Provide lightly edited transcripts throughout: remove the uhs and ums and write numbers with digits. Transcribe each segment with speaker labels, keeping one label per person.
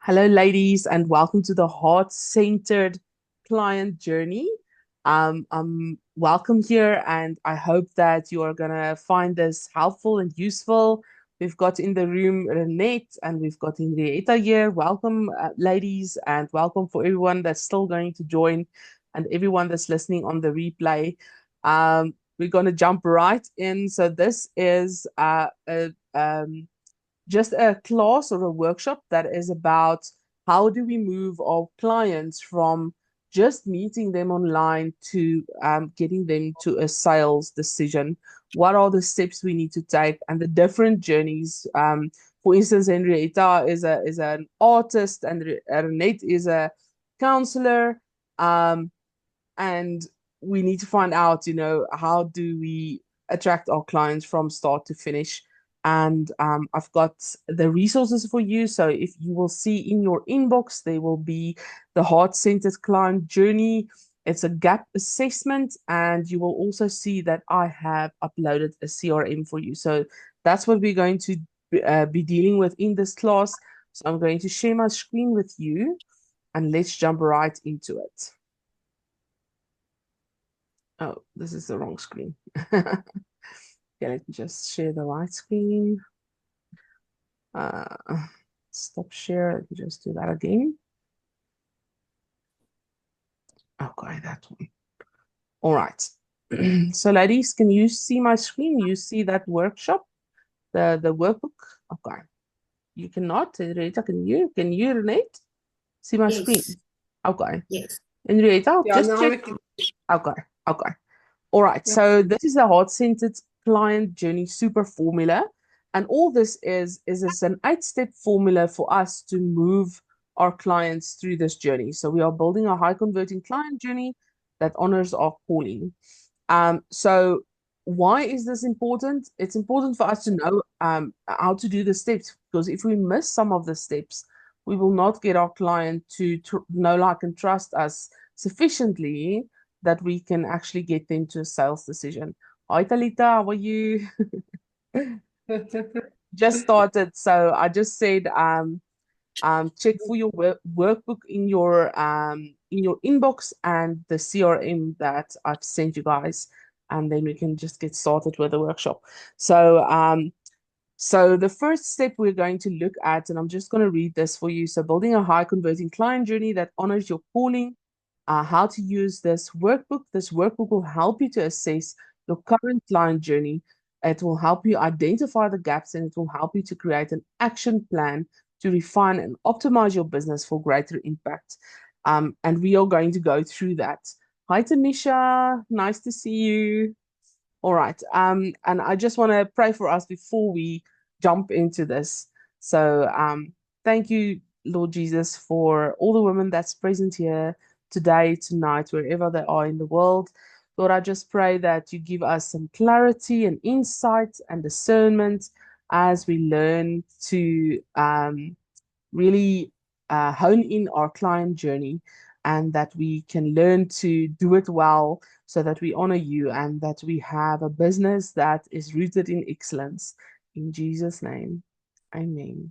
Speaker 1: Hello, ladies, and welcome to the heart-centered client journey. I'm welcome here, and I hope that you are gonna find this helpful and useful. We've got in the room Renette, and we've got Henrietta here. Welcome, ladies, and welcome for everyone that's still going to join, and everyone that's listening on the replay. We're gonna jump right in. So this is just a class or a workshop that is about how do we move our clients from just meeting them online to getting them to a sales decision. What are the steps we need to take and the different journeys? For instance, Henrietta is an artist, and Renette is a counselor, um, and we need to find out, how do we attract our clients from start to finish. And I've got the resources for you. So if you will see in your inbox, there will be the heart-centered client journey. It's a gap assessment, and you will also see that I have uploaded a CRM for you. So that's what we're going to be dealing with in this class. So I'm going to share my screen with you, and let's jump right into it. Oh, this is the wrong screen. Okay, let me just share the right screen. Uh, Stop share. Let me just do that again. Okay, that one. All right. So, ladies, can you see my screen? You see that workshop, the workbook? Okay. You cannot. Henrietta, can you? Can you, Renate? See my
Speaker 2: Yes,
Speaker 1: screen? Okay.
Speaker 2: yes.
Speaker 1: Henrietta,
Speaker 2: Yeah,
Speaker 1: just
Speaker 2: now
Speaker 1: check.
Speaker 2: we can.
Speaker 1: Okay. Okay. All right, so this is the heart-centered client journey super formula. And all this is an 8-step formula for us to move our clients through this journey. So we are building a high converting client journey that honors our calling. So why is this important? It's important for us to know how to do the steps, because if we miss some of the steps, we will not get our client to know, like, and trust us sufficiently that we can actually get them to a sales decision. Hi, Talita, how are you? Just started, so I just said check for your workbook in your inbox and the CRM that I've sent you guys, and then we can just get started with the workshop. So the first step we're going to look at, and I'm just going to read this for you. So building a high converting client journey that honors your calling, how to use this workbook. This workbook will help you to assess your current client journey. It will help you identify the gaps, and it will help you to create an action plan to refine and optimize your business for greater impact. And we are going to go through that. Hi, Tanisha. Nice to see you. All right. And I just want to pray for us before we jump into this. So, thank you, Lord Jesus, for all the women that's present here today, tonight, wherever they are in the world. Lord, I just pray that you give us some clarity and insight and discernment as we learn to really hone in our client journey, and that we can learn to do it well so that we honor you and that we have a business that is rooted in excellence. In Jesus' name, amen.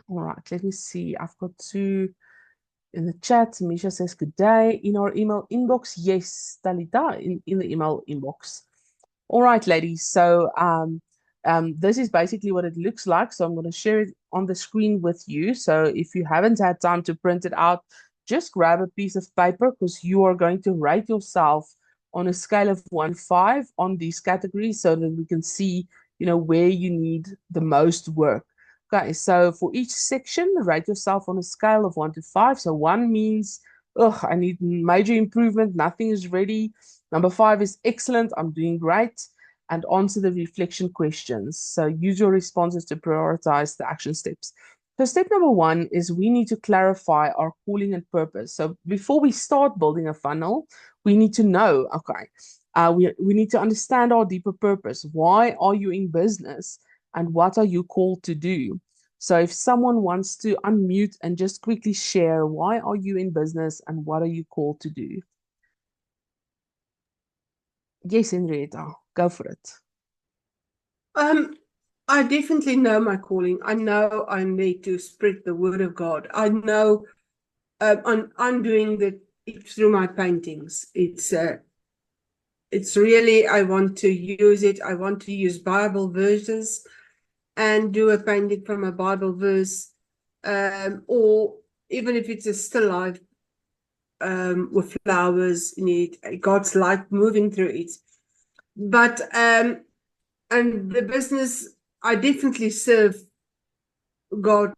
Speaker 1: All right, let me see. I've got two in the chat. Misha says, good day. In our email inbox. Yes, Talita, in the email inbox. All right, ladies. So this is basically what it looks like. So I'm going to share it on the screen with you. So if you haven't had time to print it out, just grab a piece of paper, because you are going to rate yourself on a scale of 1 to 5 on these categories so that we can see, where you need the most work. Okay, so for each section, rate yourself on a scale of 1 to 5. So 1 means, ugh, I need major improvement, nothing is ready. Number 5 is excellent, I'm doing great. And answer the reflection questions. So use your responses to prioritize the action steps. So step number 1 is we need to clarify our calling and purpose. So before we start building a funnel, we need to know, okay, we need to understand our deeper purpose. Why are you in business? And what are you called to do? So if someone wants to unmute and just quickly share, why are you in business and what are you called to do? Yes, Henrietta, go for it.
Speaker 2: Um, I definitely know my calling. I know I'm there to spread the word of God. I know I'm doing that through my paintings. It's really, I want to use it. I want to use Bible verses and do a painting from a Bible verse, or even if it's a still life with flowers in it, God's light moving through it. But and the business, I definitely serve God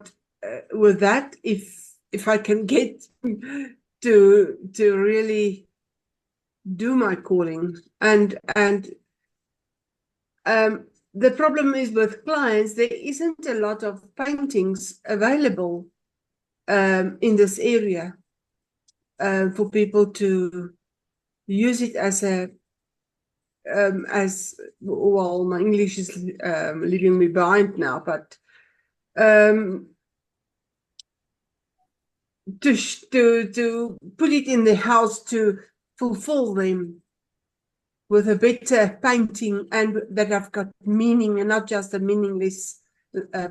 Speaker 2: with that if I can get to really do my calling. And the problem is with clients, there isn't a lot of paintings available in this area for people to use it as well. My English is leaving me behind now, but um, to put it in the house to fulfill them with a better painting and that have got meaning and not just a meaningless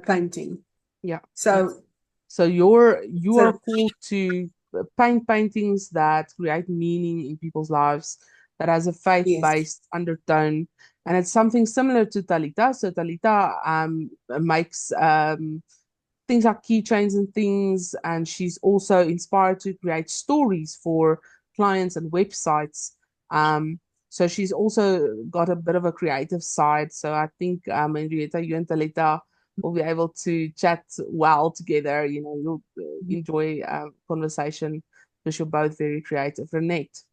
Speaker 2: painting.
Speaker 1: Yeah.
Speaker 2: So,
Speaker 1: So you are
Speaker 2: so
Speaker 1: called to paint paintings that create meaning in people's lives, that has a
Speaker 2: yes,
Speaker 1: faith-based undertone, and it's something similar to Talita. So Talita makes things like keychains and things, and she's also inspired to create stories for clients and websites. Um, so she's also got a bit of a creative side. So I think Henrietta, you and Talita will be able to chat well together. You know, you'll enjoy conversation because you're both very creative. Renette.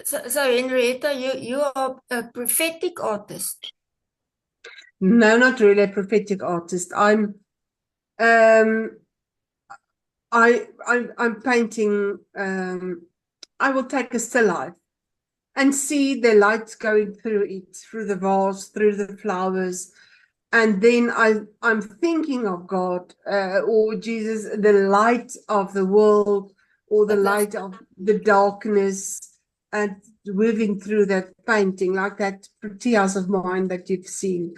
Speaker 3: So Henrietta, you are a prophetic artist.
Speaker 2: no, not really a prophetic artist. Um, I'm painting. I will take a still life and see the light going through it, through the vase, through the flowers, and then I'm thinking of God or Jesus, the light of the world, or the
Speaker 3: That's
Speaker 2: light of the darkness, and moving through that painting, like that pretty house of mine that you've seen.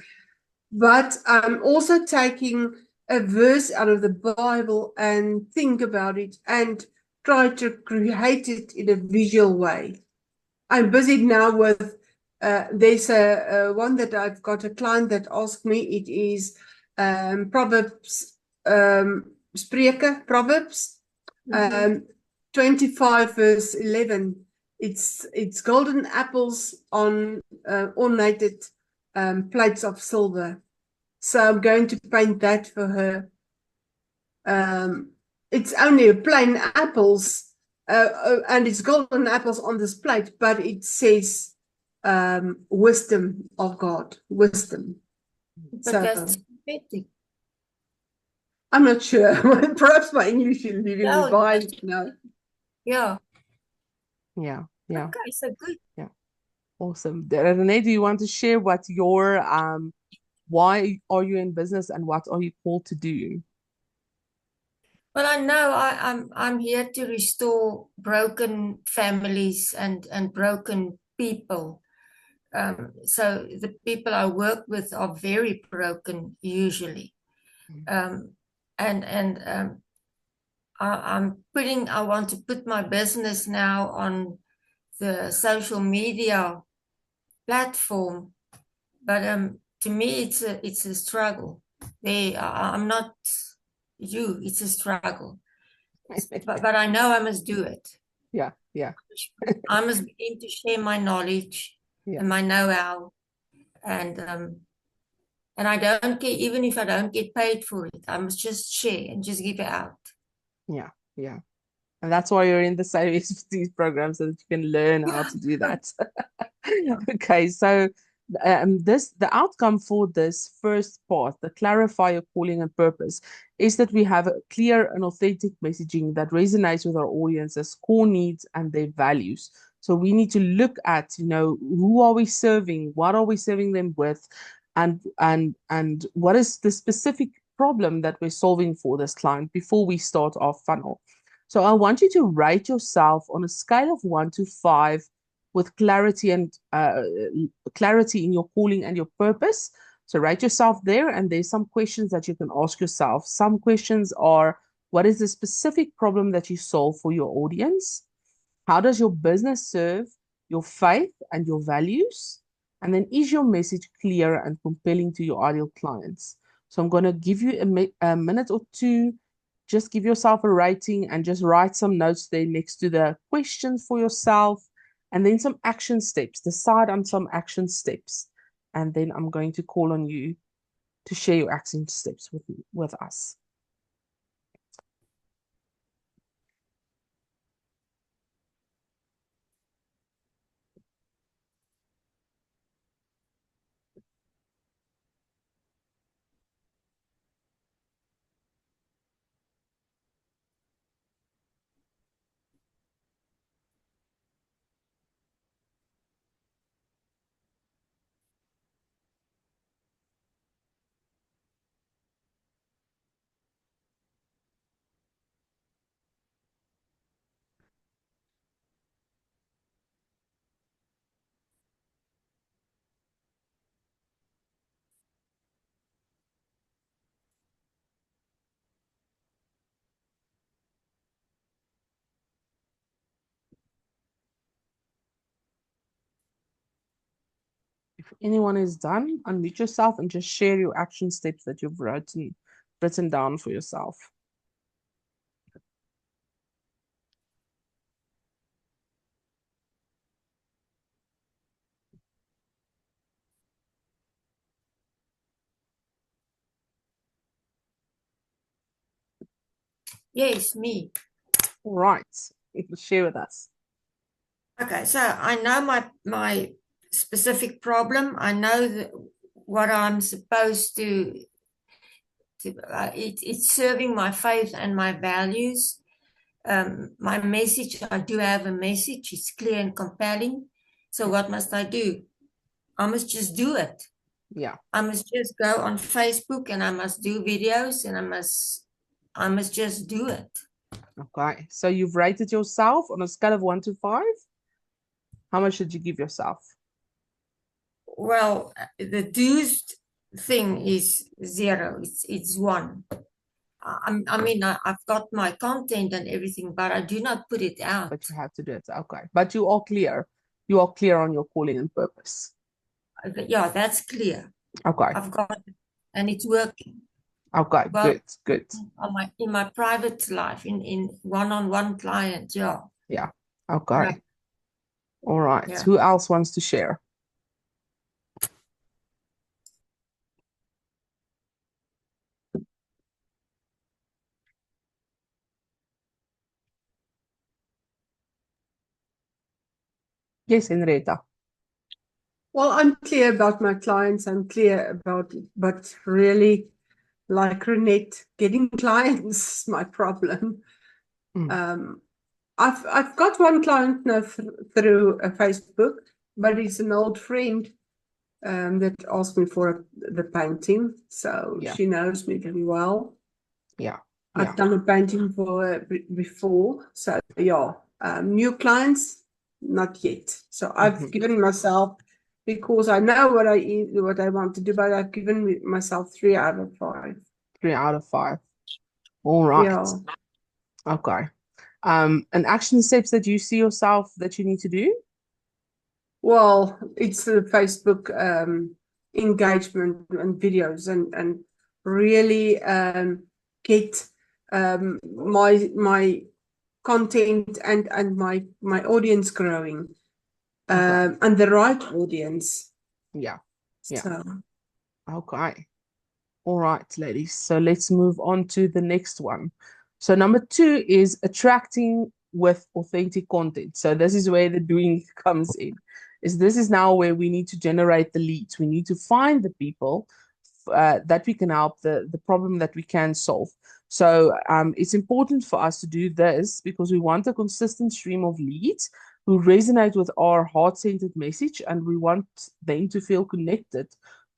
Speaker 2: But I'm also taking a verse out of the Bible and think about it and try to create it in a visual way. I'm busy now with there's a one that I've got a client that asked me. It is Proverbs, Proverbs,
Speaker 3: mm-hmm.
Speaker 2: um, 25 verse 11. It's golden apples on ornated plates of silver. So I'm going to paint that for her. Um, it's only plain apples, and it's golden apples on this plate, but it says wisdom of God, wisdom.
Speaker 3: But
Speaker 2: So
Speaker 3: that's prophetic.
Speaker 2: I'm not sure. Perhaps my English is leaving me
Speaker 3: No,
Speaker 2: behind now.
Speaker 3: yeah.
Speaker 1: Yeah, yeah,
Speaker 3: Okay, so good.
Speaker 1: yeah. Awesome. Renee, do you want to share what your why are you in business and what are you called to do?
Speaker 3: Well, I know I'm here to restore broken families and broken people. So the people I work with are very broken usually. Um, and I want to put my business now on the social media platform, but to me it's a struggle. I'm not you. It's a struggle, but I know I must do it.
Speaker 1: Yeah, yeah,
Speaker 3: I must begin to share my knowledge
Speaker 1: yeah,
Speaker 3: and my know-how, and I don't care even if I don't get paid for it. I must just share and just give it out.
Speaker 1: yeah, yeah. And that's why you're in the same expertise program so that you can learn how
Speaker 3: Yeah.
Speaker 1: to do that. Okay, so the outcome for this first part, the clarify your calling and purpose, is that we have a clear and authentic messaging that resonates with our audience's core needs and their values. So we need to look at, you know, who are we serving, what are we serving them with, and what is the specific problem that we're solving for this client before we start our funnel. So I want you to rate yourself on a scale of 1 to 5 with clarity and clarity in your calling and your purpose. So write yourself there, and there's some questions that you can ask yourself. Some questions are, what is the specific problem that you solve for your audience? How does your business serve your faith and your values? And then, is your message clear and compelling to your ideal clients? So I'm going to give you a minute or two. Just give yourself a rating and just write some notes there next to the questions for yourself. And then some action steps. Decide on some action steps. And then I'm going to call on you to share your action steps with us. If anyone is done, unmute yourself and just share your action steps that you've written down for yourself.
Speaker 3: Yes, me.
Speaker 1: All right, share with us.
Speaker 3: Okay, so I know my specific problem. I know what I'm supposed to. It's serving my faith and my values. My message, I do have a message. It's clear and compelling. So what must I do? I must just do it.
Speaker 1: Yeah.
Speaker 3: I must just go on Facebook and I must do videos and I must just do it.
Speaker 1: Okay. So you've rated yourself on a scale of 1 to 5. How much did you give yourself?
Speaker 3: Well, the do's thing is 0. It's 1. I've got my content and everything, but I do not put it out.
Speaker 1: But you have to do it. Okay. But you are clear. You are clear on your calling and purpose.
Speaker 3: Yeah, that's clear.
Speaker 1: Okay.
Speaker 3: I've got it, and it's working.
Speaker 1: Okay,
Speaker 3: Well,
Speaker 1: good.
Speaker 3: In my private life, in one-on-one client, yeah.
Speaker 1: Yeah. Okay.
Speaker 3: Right.
Speaker 1: All right.
Speaker 3: Yeah.
Speaker 1: Who else wants to share? Yes, Henrietta.
Speaker 2: Well, I'm clear about my clients. I'm clear about it, but really, like Renette, getting clients is my problem. I've got one client now through Facebook, but he's an old friend that asked me for the painting, so
Speaker 1: Yeah.
Speaker 2: she knows me very well.
Speaker 1: Yeah.
Speaker 2: I've done a painting for her before, so yeah. New clients, not yet. So I've given myself, because I know what I want to do, but I've given myself 3 out of 5.
Speaker 1: 3 out of 5. All right.
Speaker 2: Yeah.
Speaker 1: Okay. And action steps that you see yourself that you need to do?
Speaker 2: Well, it's the Facebook engagement and videos and really get my content and my audience growing, and the right audience.
Speaker 1: Yeah.
Speaker 2: So.
Speaker 1: Okay. All right, ladies. So let's move on to the next one. So number 2 is attracting with authentic content. So this is where the doing comes in. This is now where we need to generate the leads. We need to find the people that we can help, the problem that we can solve. So it's important for us to do this because we want a consistent stream of leads who resonate with our heart-centered message, and we want them to feel connected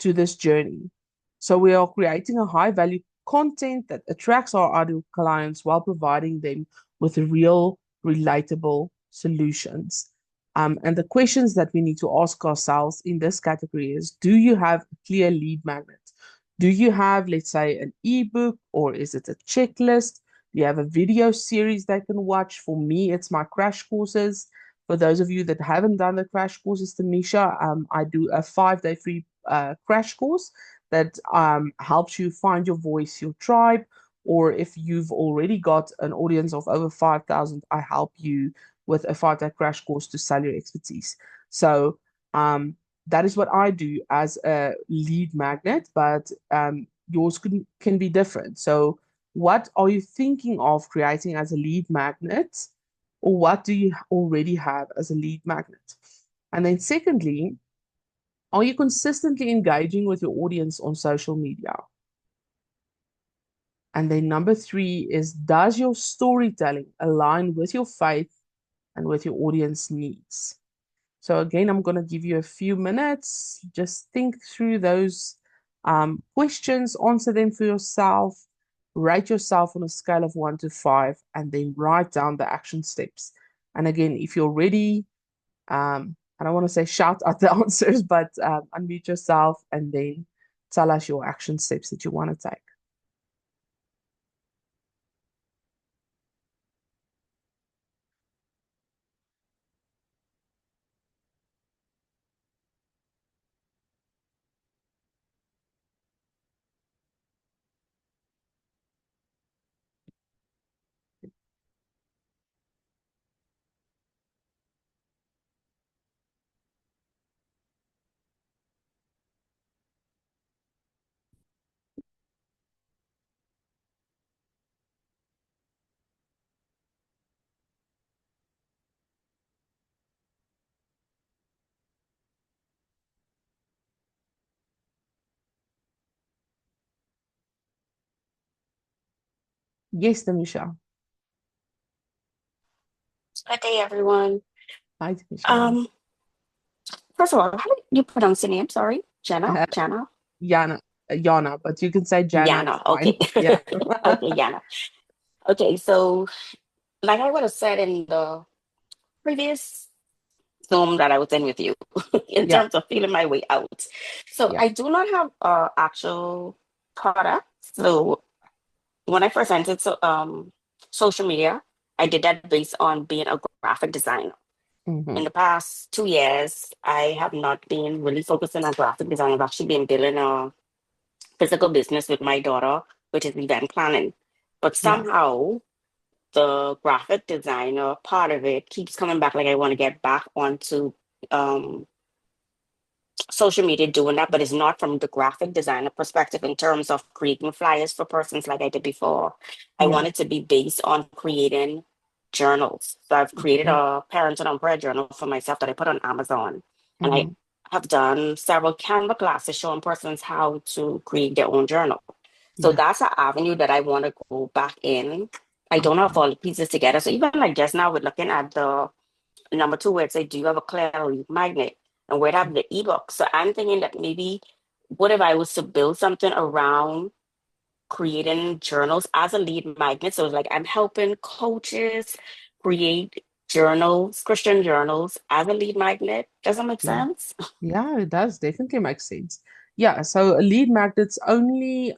Speaker 1: to this journey. So we are creating a high-value content that attracts our ideal clients while providing them with real, relatable solutions. And the questions that we need to ask ourselves in this category is, do you have a clear lead magnet? Do you have, let's say, an ebook, or is it a checklist? Do you have a video series they can watch? For me, it's my crash courses. For those of you that haven't done the crash courses, Tamisha, I do a 5-day free crash course that helps you find your voice, your tribe, or if you've already got an audience of over 5,000, I help you with a 5-day crash course to sell your expertise. So that is what I do as a lead magnet, but yours can be different. So what are you thinking of creating as a lead magnet, or what do you already have as a lead magnet? And then secondly, are you consistently engaging with your audience on social media? And then number 3 is, does your storytelling align with your faith and with your audience needs? So again, I'm going to give you a few minutes. Just think through those questions, answer them for yourself, rate yourself on a scale of 1 to 5, and then write down the action steps. And again, if you're ready, I don't want to say shout out the answers, but unmute yourself and then tell us your action steps that you want to take. Yes, Tamisha.
Speaker 4: Good day, everyone.
Speaker 1: Hi, Tamisha.
Speaker 4: Um, First of all, how do you pronounce your name? Sorry, Jenna?
Speaker 1: Uh,
Speaker 4: Jana?
Speaker 1: Yana, Yana, but you can say Jana, it's
Speaker 4: Yana.
Speaker 1: fine.
Speaker 4: Okay.
Speaker 1: Yeah.
Speaker 4: Okay, Yana. Okay, so like I would have said in the previous Zoom that I was in with you, in
Speaker 1: Yeah.
Speaker 4: terms of feeling my way out. So
Speaker 1: Yeah.
Speaker 4: I do not have actual product. So when I first entered social media, I did that based on being a graphic designer.
Speaker 1: Mm-hmm.
Speaker 4: In the past 2 years, I have not been really focusing on graphic design. I've actually been building a physical business with my daughter, which is event planning. But
Speaker 1: Yeah.
Speaker 4: somehow the graphic designer part of it keeps coming back. Like I want to get back onto um, social media doing that, but it's not from the graphic designer perspective in terms of creating flyers for persons like I did before. I
Speaker 1: Yeah.
Speaker 4: want it to be based on creating journals. So I've created
Speaker 1: Mm-hmm.
Speaker 4: a parent and umbrella journal for myself that I put on Amazon. And I
Speaker 1: Mm-hmm.
Speaker 4: have done several Canva classes showing persons how to create their own journal. So
Speaker 1: Yeah.
Speaker 4: that's an avenue that I want to go back in. I don't
Speaker 1: Okay.
Speaker 4: have all the pieces together. So even like just now, we're looking at the number 2 where it says, do you have a clear lead magnet? And where to have the ebook. So I'm thinking that maybe what if I was to build something around creating journals as a lead magnet? So it's like I'm helping coaches create journals, Christian journals as a lead magnet. Does that make
Speaker 1: Yeah.
Speaker 4: sense?
Speaker 1: Yeah, it does definitely make sense. Yeah, so a lead magnet's only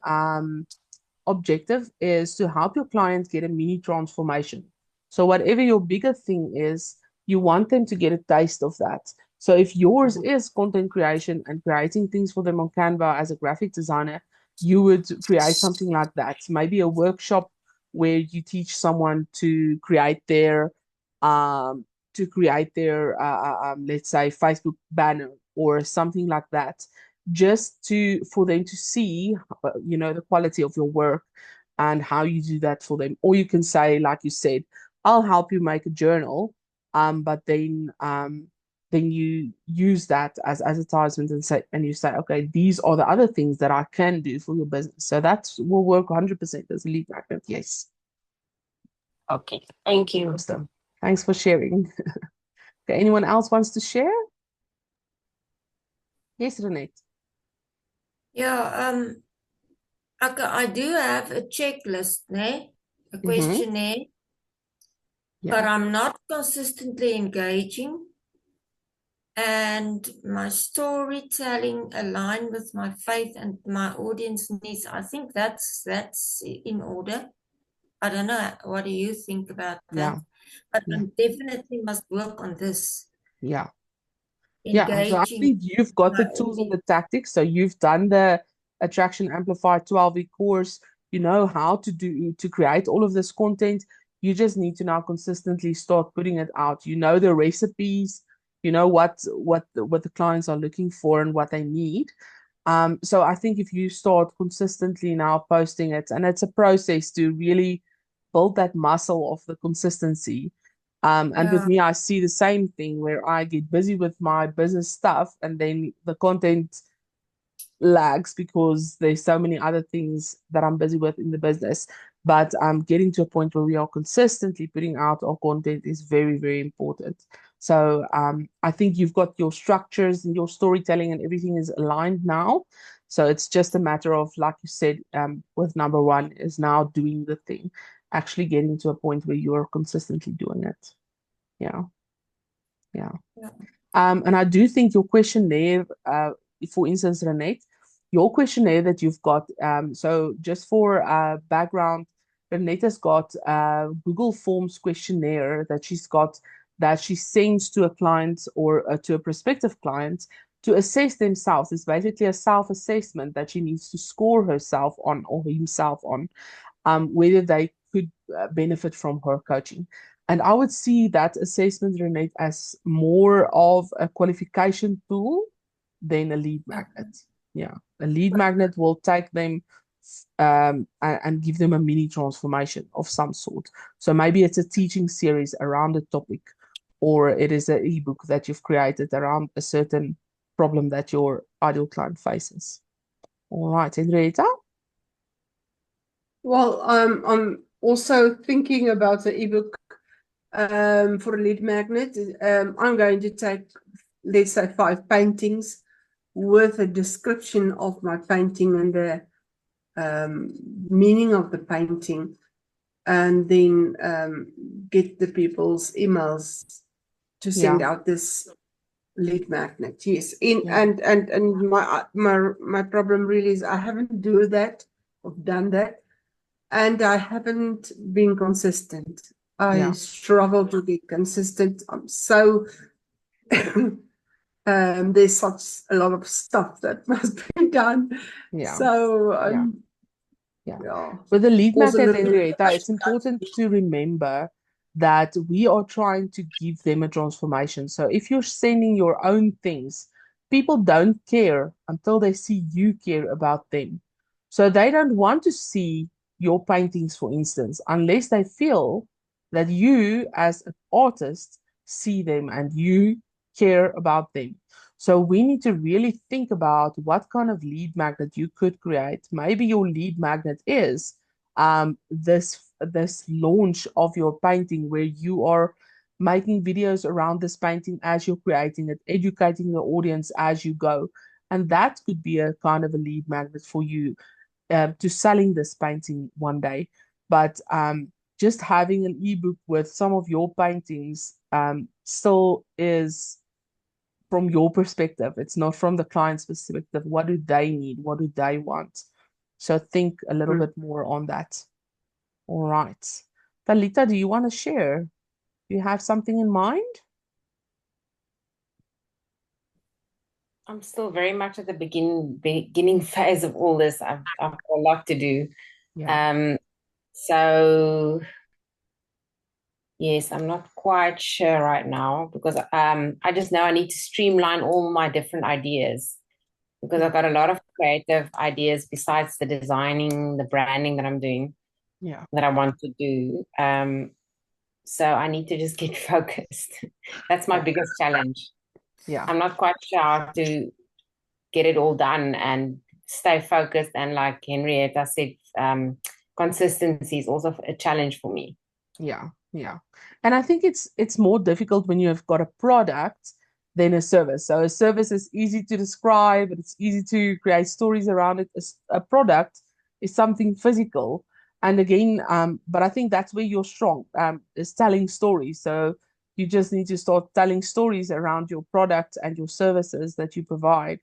Speaker 1: objective is to help your client get a mini transformation. So whatever your bigger thing is, you want them to get a taste of that. So if yours
Speaker 4: Mhm.
Speaker 1: is content creation and creating things for them on Canva as a graphic designer, you would create something like that. Maybe a workshop where you teach someone um to create their let's say Facebook banner or something like that, just to for them to see the quality of your work and how you do that for them. Or you can say, like you said, I'll help you make a journal, but then you use that as advertisement and you say, okay, these are the other things that I can do for your business. So that will work 100% as a lead magnet. Yes.
Speaker 4: Okay, thank you.
Speaker 1: Awesome. Thanks for sharing. Okay, anyone else wants to share? Yes, Renee.
Speaker 3: Yeah, I do have a checklist, né? A
Speaker 1: Mm-hmm.
Speaker 3: questionnaire, but
Speaker 1: Yeah.
Speaker 3: I'm not consistently engaging. and my storytelling align with my faith and my audience needs. I think that's in order. I don't know. What do you think about
Speaker 1: Yeah,
Speaker 3: that? But I
Speaker 1: yeah,
Speaker 3: definitely must work on this,
Speaker 1: yeah. Yeah, so I
Speaker 3: engaging
Speaker 1: think you've got
Speaker 3: my
Speaker 1: the tools and
Speaker 3: audience.
Speaker 1: the tactics. So you've done the Attraction Amplified 12-week course. You know how to create all of this content. You just need to now consistently start putting it out. You know the recipes, you know what the clients are looking for and what they need. So I think if you start consistently now posting it, and it's a process to really build that muscle of the consistency. And with
Speaker 3: Yeah,
Speaker 1: me, I see the same thing where I get busy with my business stuff and then the content lags because there's so many other things that I'm busy with in the business. But getting to a point where we are consistently putting out our content is very, very important. So I think you've got your structures and your storytelling and everything is aligned now. So it's just a matter of, like you said, with number one is now doing the thing, actually getting to a point where you're consistently doing it. Yeah, yeah.
Speaker 3: yeah,
Speaker 1: And I do think your questionnaire, for instance, Renette, your questionnaire that you've got, so just for background, Renette has got a Google Forms questionnaire that she's got that she sends to a client or to a prospective client to assess themselves. It's basically a self-assessment that she needs to score herself on or himself on, whether they could benefit from her coaching. And I would see that assessment, Renate, as more of a qualification tool than a lead magnet. Yeah, a lead magnet will take them and give them a mini transformation of some sort. So maybe it's a teaching series around a topic, or it is an ebook that you've created around a certain problem that your ideal client faces. All right, Henrietta?
Speaker 2: Well, I'm also thinking about the ebook for a lead magnet. I'm going to take, let's say, 5 paintings with a description of my painting and the um, meaning of the painting, and then get the people's emails to send
Speaker 1: Yeah,
Speaker 2: out this lead magnet. Yes, in
Speaker 1: yeah,
Speaker 2: and my problem really is I haven't do that or done that, and I haven't been consistent. I
Speaker 1: yeah,
Speaker 2: struggle to be consistent. I'm so there's such a lot of stuff that must be done.
Speaker 1: yeah,
Speaker 2: So
Speaker 1: yeah. Yeah.
Speaker 2: yeah,
Speaker 1: With the lead
Speaker 2: also a
Speaker 1: magnet,
Speaker 2: little bit.
Speaker 1: Henrietta, it's important to remember that we are trying to give them a transformation. So if you're sending your own things, people don't care until they see you care about them. So they don't want to see your paintings, for instance, unless they feel that you, as an artist, see them and you care about them. So we need to really think about what kind of lead magnet you could create. Maybe your lead magnet is this launch of your painting where you are making videos around this painting as you're creating it, educating the audience as you go. And that could be a kind of a lead magnet for you to selling this painting one day. But just having an ebook with some of your paintings still is from your perspective. It's not from the client's perspective. What do they need? What do they want? So think a little bit more on that. All right. Talita, do you want to share? Do you have something in mind?
Speaker 5: I'm still very much at the beginning phase of all this. I've got a lot to do.
Speaker 1: Yeah,
Speaker 5: So yes, I'm not quite sure right now because I just know I need to streamline all my different ideas because
Speaker 1: yeah,
Speaker 5: I've got a lot of creative ideas besides the designing, the branding that I'm doing
Speaker 1: yeah,
Speaker 5: that I want to do. So I need to just get focused. That's my
Speaker 1: yeah,
Speaker 5: biggest challenge.
Speaker 1: yeah,
Speaker 5: I'm not quite sure how to get it all done and stay focused. And like Henrietta said, consistency is also a challenge for me.
Speaker 1: yeah, yeah. And I think it's more difficult when you have got a product than a service. So a service is easy to describe and it's easy to create stories around it. A product is something physical. And again, but I think that's where you're strong, is telling stories. So You just need to start telling stories around your product and your services that you provide.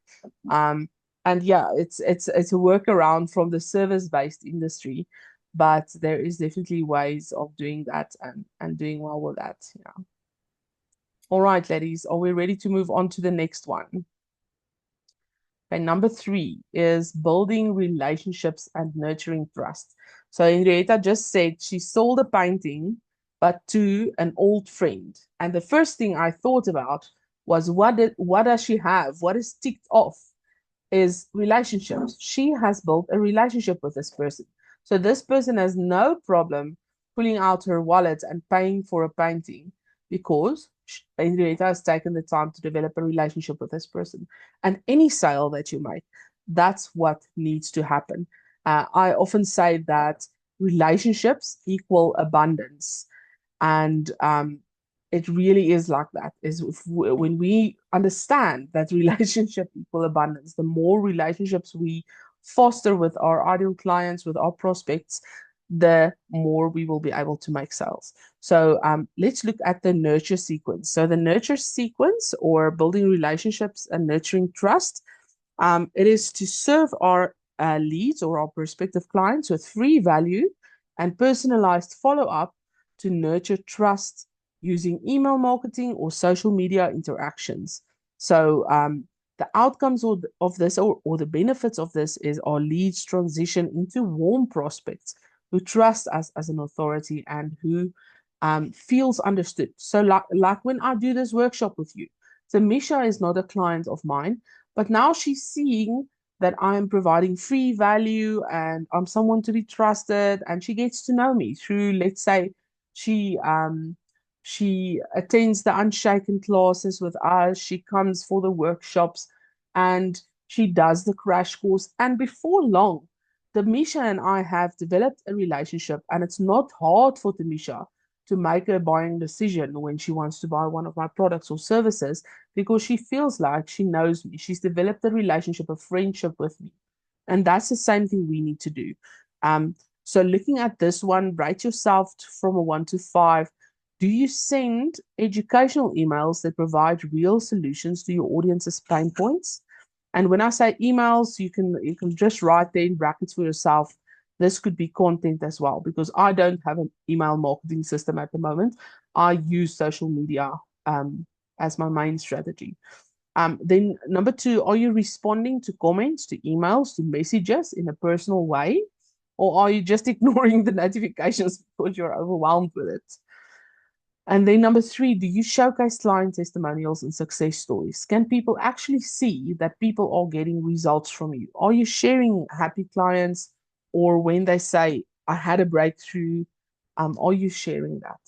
Speaker 1: And yeah, it's a workaround from the service-based industry, but there is definitely ways of doing that and doing well with that. Yeah. All right, ladies, are we ready to move on to the next one? Okay, number 3 is building relationships and nurturing trust. So Henrietta just said she sold a painting, but to an old friend. And the first thing I thought about was what does she have? What is ticked off is relationships. She has built a relationship with this person. So this person has no problem pulling out her wallet and paying for a painting because Henrietta has taken the time to develop a relationship with this person. And any sale that you make, that's what needs to happen. I often say that relationships equal abundance. And it really is like that. Is when we understand that relationship equal abundance, the more relationships we foster with our ideal clients, with our prospects, the more we will be able to make sales. So let's look at the nurture sequence. So the nurture sequence, or building relationships and nurturing trust, it is to serve our leads or our prospective clients with free value and personalized follow-up to nurture trust using email marketing or social media interactions. So the outcomes of this, or the benefits of this, is our leads transition into warm prospects who trust us as an authority and who feels understood. So like when I do this workshop with you, so Misha is not a client of mine, but now she's seeing that I'm providing free value and I'm someone to be trusted, and she gets to know me through, let's say, she attends the Unshaken classes with us, she comes for the workshops, and she does the crash course. And before long, Tamisha and I have developed a relationship, and it's not hard for Tamisha to make a buying decision when she wants to buy one of my products or services, because she feels like she knows me. She's developed a relationship, a friendship with me. And that's the same thing we need to do. So looking at this one, rate yourself from a 1 to 5. Do you send educational emails that provide real solutions to your audience's pain points? And when I say emails, you can just write there in brackets for yourself. This could be content as well, because I don't have an email marketing system at the moment. I use social media as my main strategy. Then number 2, are you responding to comments, to emails, to messages in a personal way? Or are you just ignoring the notifications because you're overwhelmed with it? And then number 3, do you showcase client testimonials and success stories? Can people actually see that people are getting results from you? Are you sharing happy clients, or when they say, I had a breakthrough, are you sharing that?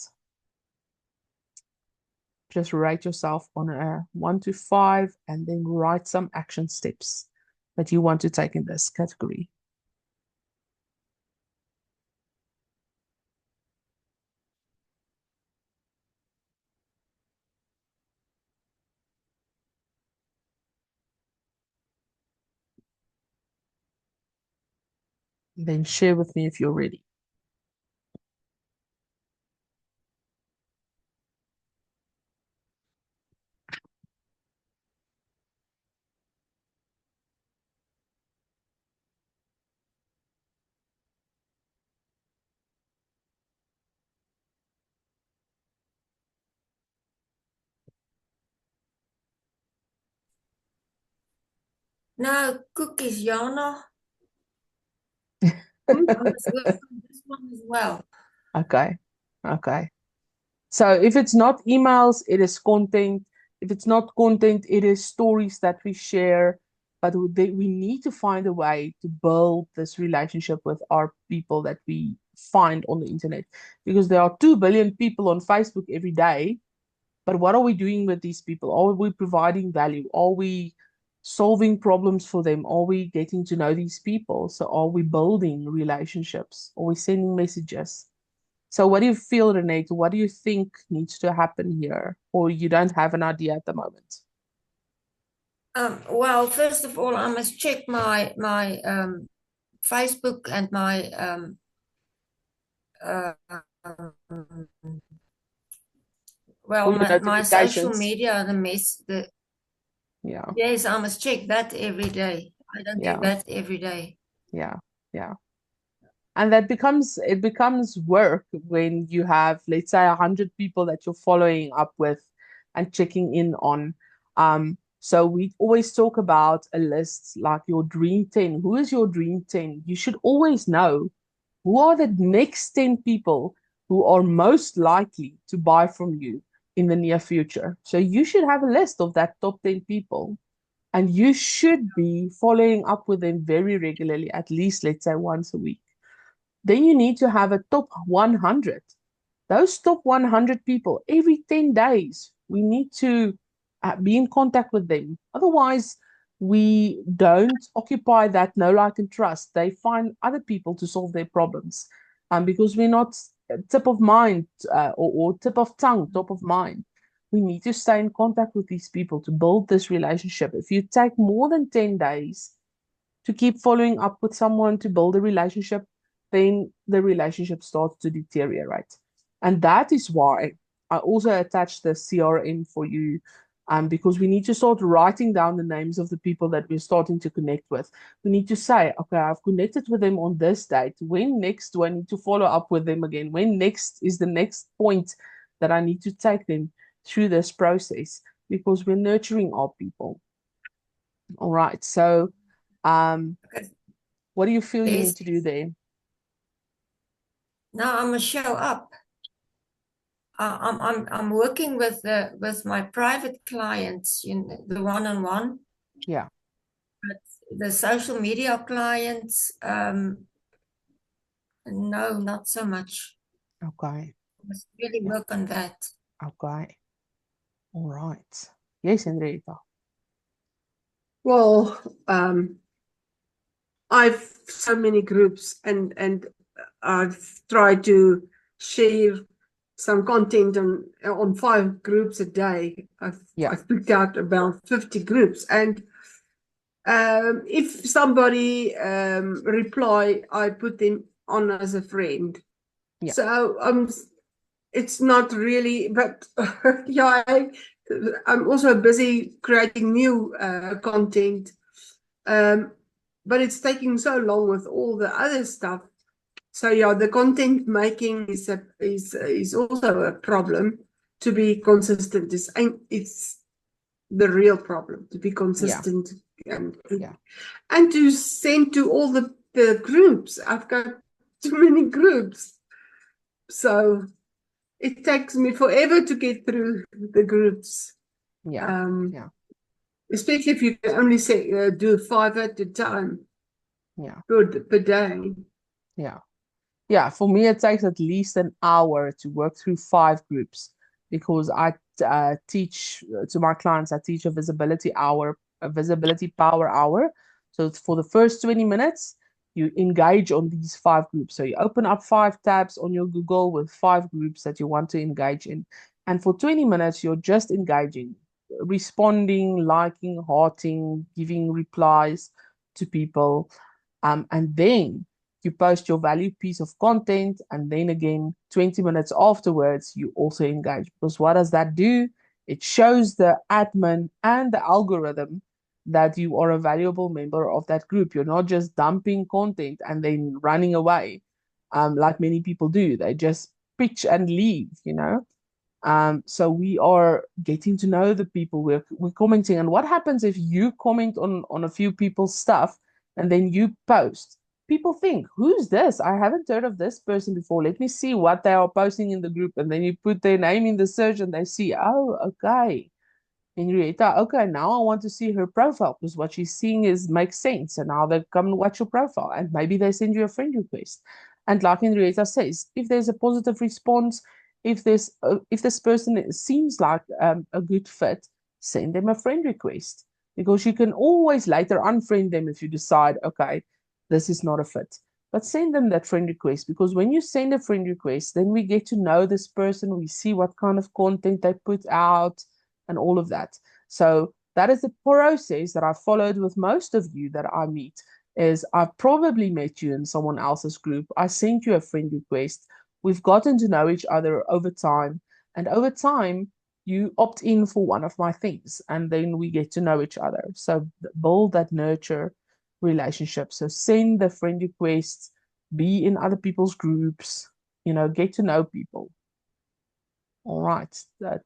Speaker 1: Just rate yourself on a 1 to 5 and then write some action steps that you want to take in this category. Then share with me if you're ready.
Speaker 3: No, cookies, Jana. I must work on this one as well.
Speaker 1: Okay. Okay. So if it's not emails, it is content. If it's not content, it is stories that we share. But we need to find a way to build this relationship with our people that we find on the internet. Because there are 2 billion people on Facebook every day. But what are we doing with these people? Are we providing value? Are we solving problems for them? Are we getting to know these people? So are we building relationships? Are we sending messages? So what do you feel, Renee? What do you think needs to happen here? Or you don't have an idea at the moment?
Speaker 3: Well, first of all, I must check my Facebook and my Well,
Speaker 1: for your
Speaker 3: my social
Speaker 1: notifications.
Speaker 3: media,
Speaker 1: Yeah,
Speaker 3: yes, I must check that every day. I don't do
Speaker 1: yeah,
Speaker 3: that every day.
Speaker 1: yeah, yeah. And it becomes work when you have, let's say, 100 people that you're following up with and checking in on. So we always talk about a list like your dream 10. Who is your dream 10? You should always know who are the next 10 people who are most likely to buy from you in the near future. So you should have a list of that top 10 people. And you should be following up with them very regularly, at least, let's say, once a week. Then you need to have a top 100. Those top 100 people, every 10 days, we need to be in contact with them. Otherwise, we don't occupy that know, like, and trust. They find other people to solve their problems because we're not tip of mind or tip of tongue, top of mind. We need to stay in contact with these people to build this relationship. If you take more than 10 days to keep following up with someone to build a relationship, then the relationship starts to deteriorate. And that is why I also attached the CRM for you, because we need to start writing down the names of the people that we're starting to connect with. We need to say, okay, I've connected with them on this date. When next do I need to follow up with them again? When next is the next point that I need to take them through this process? Because we're nurturing our people. All right. So, what do you feel you need to do there?
Speaker 3: Now I must show up. I'm working with my private clients, the one-on-one.
Speaker 1: Yeah.
Speaker 3: But the social media clients, no, not so much.
Speaker 1: Okay.
Speaker 3: I must really work on that.
Speaker 1: Okay. All right. Yes, Henrietta.
Speaker 2: Well, I've so many groups and I've tried to share some content on 5 groups a day. I've picked out about 50 groups, and if somebody reply, I put them on as a friend.
Speaker 1: Yeah.
Speaker 2: So it's not really, but yeah, I'm also busy creating new content. But it's taking so long with all the other stuff. So yeah, the content making is also a problem. To be consistent it's the real problem, to be consistent. And to send to all the groups. I've got too many groups, so it takes me forever to get through the groups. Especially if you can only do 5 at a time. Good per day.
Speaker 1: Yeah, for me, it takes at least an hour to work through 5 groups because I teach to my clients, I teach a visibility power hour. So for the first 20 minutes, you engage on these 5 groups. So you open up 5 tabs on your Google with 5 groups that you want to engage in. And for 20 minutes, you're just engaging, responding, liking, hearting, giving replies to people. And then you post your valued piece of content, and then again 20 minutes afterwards you also engage, because what does that do? It shows the admin and the algorithm that you are a valuable member of that group. You're not just dumping content and then running away, like many people do. They just pitch and leave. So we are getting to know the people we're commenting. And what happens if you comment on a few people's stuff and then you post? People think, who's this? I haven't heard of this person before. Let me see what they are posting in the group. And then you put their name in the search and they see, oh, okay, Henrietta, okay, now I want to see her profile because what she's seeing makes sense. And now they come and watch your profile and maybe they send you a friend request. And like Henrietta says, if there's a positive response, if this person seems like a good fit, send them a friend request, because you can always later unfriend them if you decide, okay, this is not a fit. But send them that friend request, because when you send a friend request, then we get to know this person. We see what kind of content they put out and all of that. So that is the process that I followed with most of you that I meet. Is I've probably met you in someone else's group. I sent you a friend request. We've gotten to know each other over time. And over time, you opt in for one of my things, and then we get to know each other. So build that nurture relationship. So send the friend requests, be in other people's groups, get to know people. All right,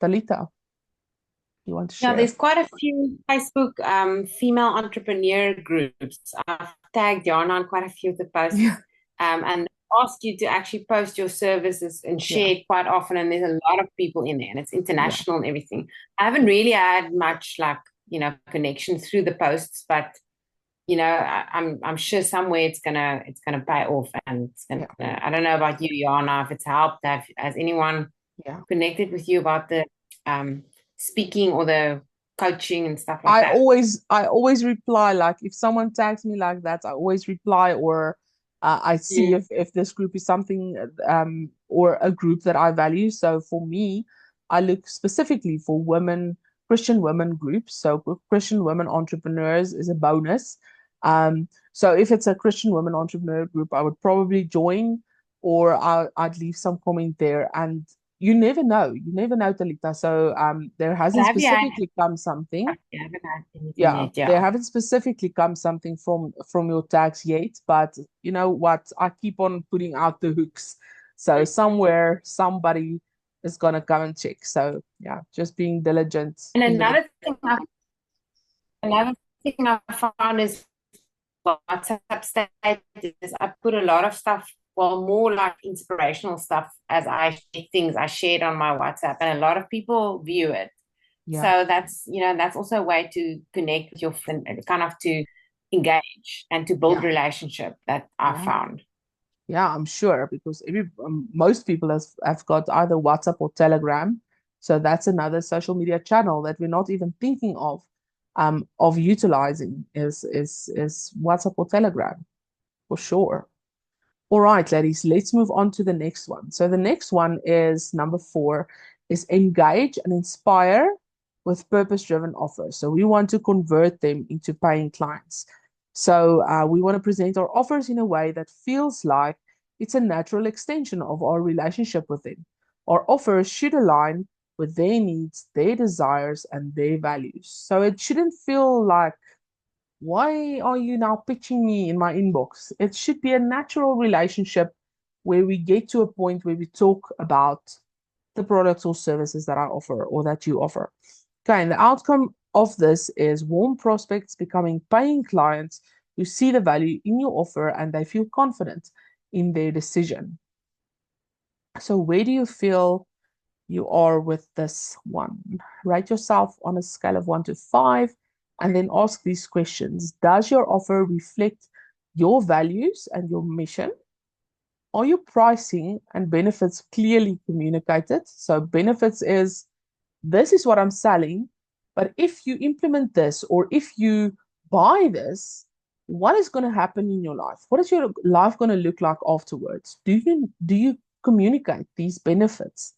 Speaker 1: Talita, you want to
Speaker 5: Yeah,
Speaker 1: share?
Speaker 5: there's quite a few Facebook female entrepreneur groups. I've tagged Jana on quite a few of the posts.
Speaker 1: Yeah.
Speaker 5: And ask you to actually post your services and share it quite often. And there's a lot of people in there, and it's international and everything. I haven't really had much connection through the posts, but I'm sure somewhere it's gonna pay off, and it's gonna. I don't know about you, Jana, if it's helped. Has anyone connected with you about the speaking or the coaching and stuff like that?
Speaker 1: I always reply, like if someone tags me like that, I always reply, or I see if this group is something or a group that I value. So for me, I look specifically for Christian women groups. So Christian women entrepreneurs is a bonus. So if it's a Christian women entrepreneur group, I would probably join, or I'd leave some comment there. And you never know, Talita. So there hasn't specifically come something.
Speaker 5: I haven't had anything yet,
Speaker 1: there haven't specifically come something from your tags yet, but you know what? I keep on putting out the hooks. So somewhere somebody is gonna come and check. So yeah, just being diligent.
Speaker 5: And another thing I found is WhatsApp status. I put a lot of stuff, well, more like inspirational stuff as I share things I shared on my WhatsApp, and a lot of people view it. So that's also a way to connect with your friend and kind of to engage and to build relationship that I found.
Speaker 1: Yeah, I'm sure, because most people have got either WhatsApp or Telegram. So that's another social media channel that we're not even thinking of utilizing is WhatsApp or Telegram, for sure. All right, ladies, let's move on to the next one. So the next one is number 4, is engage and inspire with purpose-driven offers. So we want to convert them into paying clients. So we want to present our offers in a way that feels like it's a natural extension of our relationship with them. Our offers should align with their needs, their desires, and their values. So it shouldn't feel like, why are you now pitching me in my inbox? It should be a natural relationship where we get to a point where we talk about the products or services that I offer or that you offer. Okay, and the outcome of this is warm prospects becoming paying clients who see the value in your offer and they feel confident in their decision. So where do you feel you are with this one? Rate yourself on a scale of 1 to 5 and then ask these questions. Does your offer reflect your values and your mission? Are your pricing and benefits clearly communicated? So benefits is, this is what I'm selling, but if you implement this or if you buy this, what is going to happen in your life? What is your life going to look like afterwards? Do you communicate these benefits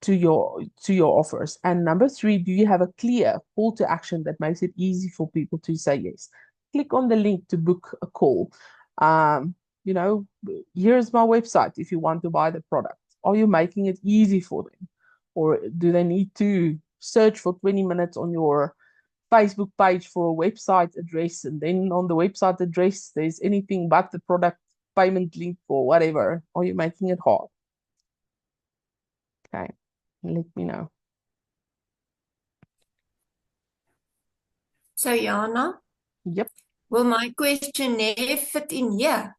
Speaker 1: to your offers? And number 3, do you have a clear call to action that makes it easy for people to say yes? Click on the link to book a call. Here's my website if you want to buy the product. Are you making it easy for them? Or do they need to search for 20 minutes on your Facebook page for a website address, and then on the website address there's anything but the product payment link or whatever? Are you making it hard? Okay, let me know.
Speaker 3: So, Jana?
Speaker 1: Yep.
Speaker 3: Will my questionnaire fit in here?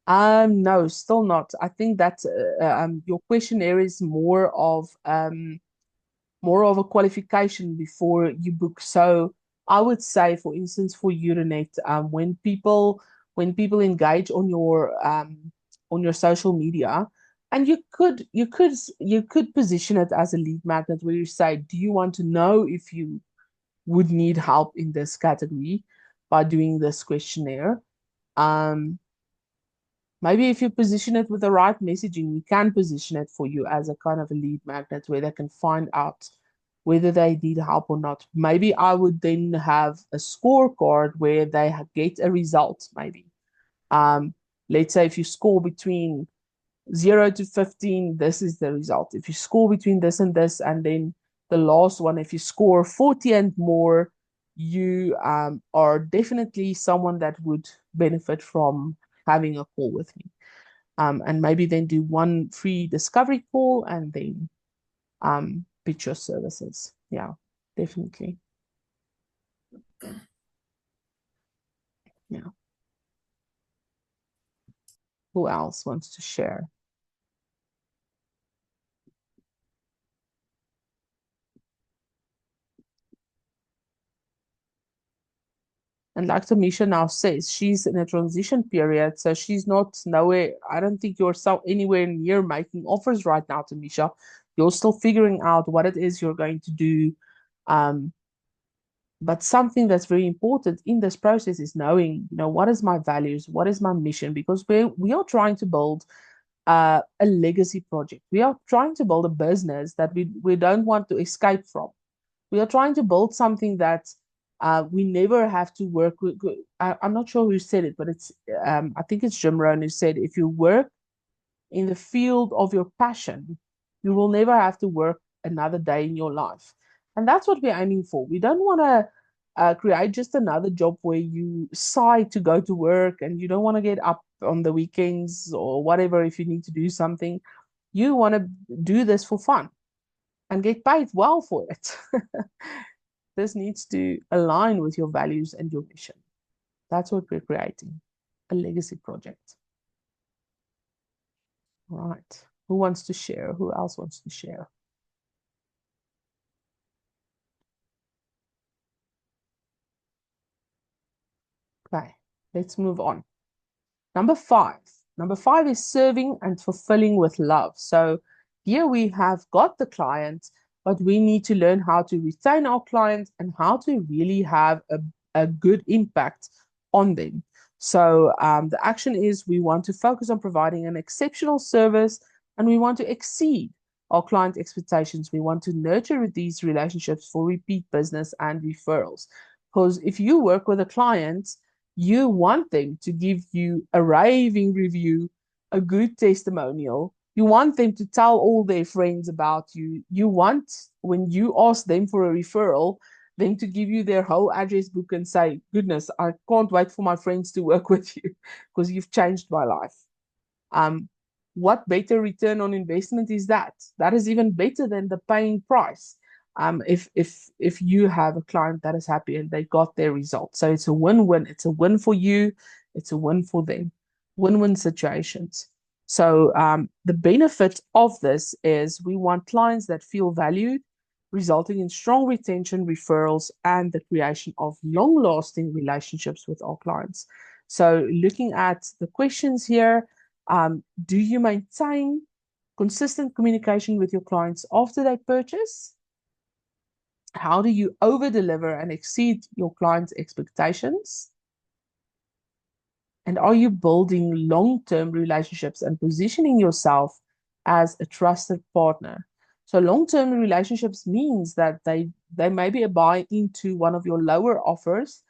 Speaker 1: No, still not. I think that your questionnaire is more of a qualification before you book. So I would say, for instance, for Urinate, when people engage on your social media, and you could position it as a lead magnet where you say, do you want to know if you would need help in this category by doing this questionnaire? Maybe if you position it with the right messaging, we can position it for you as a kind of a lead magnet where they can find out whether they need help or not. Maybe I would then have a scorecard where they get a result, maybe. Let's say if you score between 0 to 15, this is the result. If you score between this and this, and then the last one, if you score 40 and more, you are definitely someone that would benefit from having a call with me. And maybe then do one free discovery call and then pitch your services. Yeah, definitely.
Speaker 3: Okay.
Speaker 1: Yeah. Who else wants to share? And like Tamisha now says, she's in a transition period, so she's not nowhere. I don't think you're so anywhere near making offers right now, Tamisha. You're still figuring out what it is you're going to do. But something that's very important in this process is knowing, what is my values, what is my mission, because we are trying to build a legacy project. We are trying to build a business that we don't want to escape from. We are trying to build something that we never have to work with. I'm not sure who said it, but I think it's Jim Rohn who said, if you work in the field of your passion, you will never have to work another day in your life. And that's what we're aiming for. We don't want to create just another job where you sigh to go to work and you don't want to get up on the weekends or whatever if you need to do something. You want to do this for fun and get paid well for it. This needs to align with your values and your mission. That's what we're creating, a legacy project. All right. Who wants to share? Who else wants to share? Okay, let's move on. Number 5. Number 5 is serving and fulfilling with love. So here we have got the client, but we need to learn how to retain our clients and how to really have a good impact on them. So the action is we want to focus on providing an exceptional service and we want to exceed our client expectations. We want to nurture these relationships for repeat business and referrals. Because if you work with a client, you want them to give you a raving review, a good testimonial. You want them to tell all their friends about you. You want, when you ask them for a referral, them to give you their whole address book and say, goodness, I can't wait for my friends to work with you because you've changed my life. What better return on investment is that? That is even better than the paying price. If you have a client that is happy and they got their result. So it's a win-win. It's a win for you. It's a win for them. Win-win situations. So the benefit of this is we want clients that feel valued, resulting in strong retention, referrals, and the creation of long-lasting relationships with our clients. So looking at the questions here, do you maintain consistent communication with your clients after they purchase? How do you over deliver and exceed your clients' expectations? And are you building long-term relationships and positioning yourself as a trusted partner? So long-term relationships means that they maybe buy into one of your lower offers,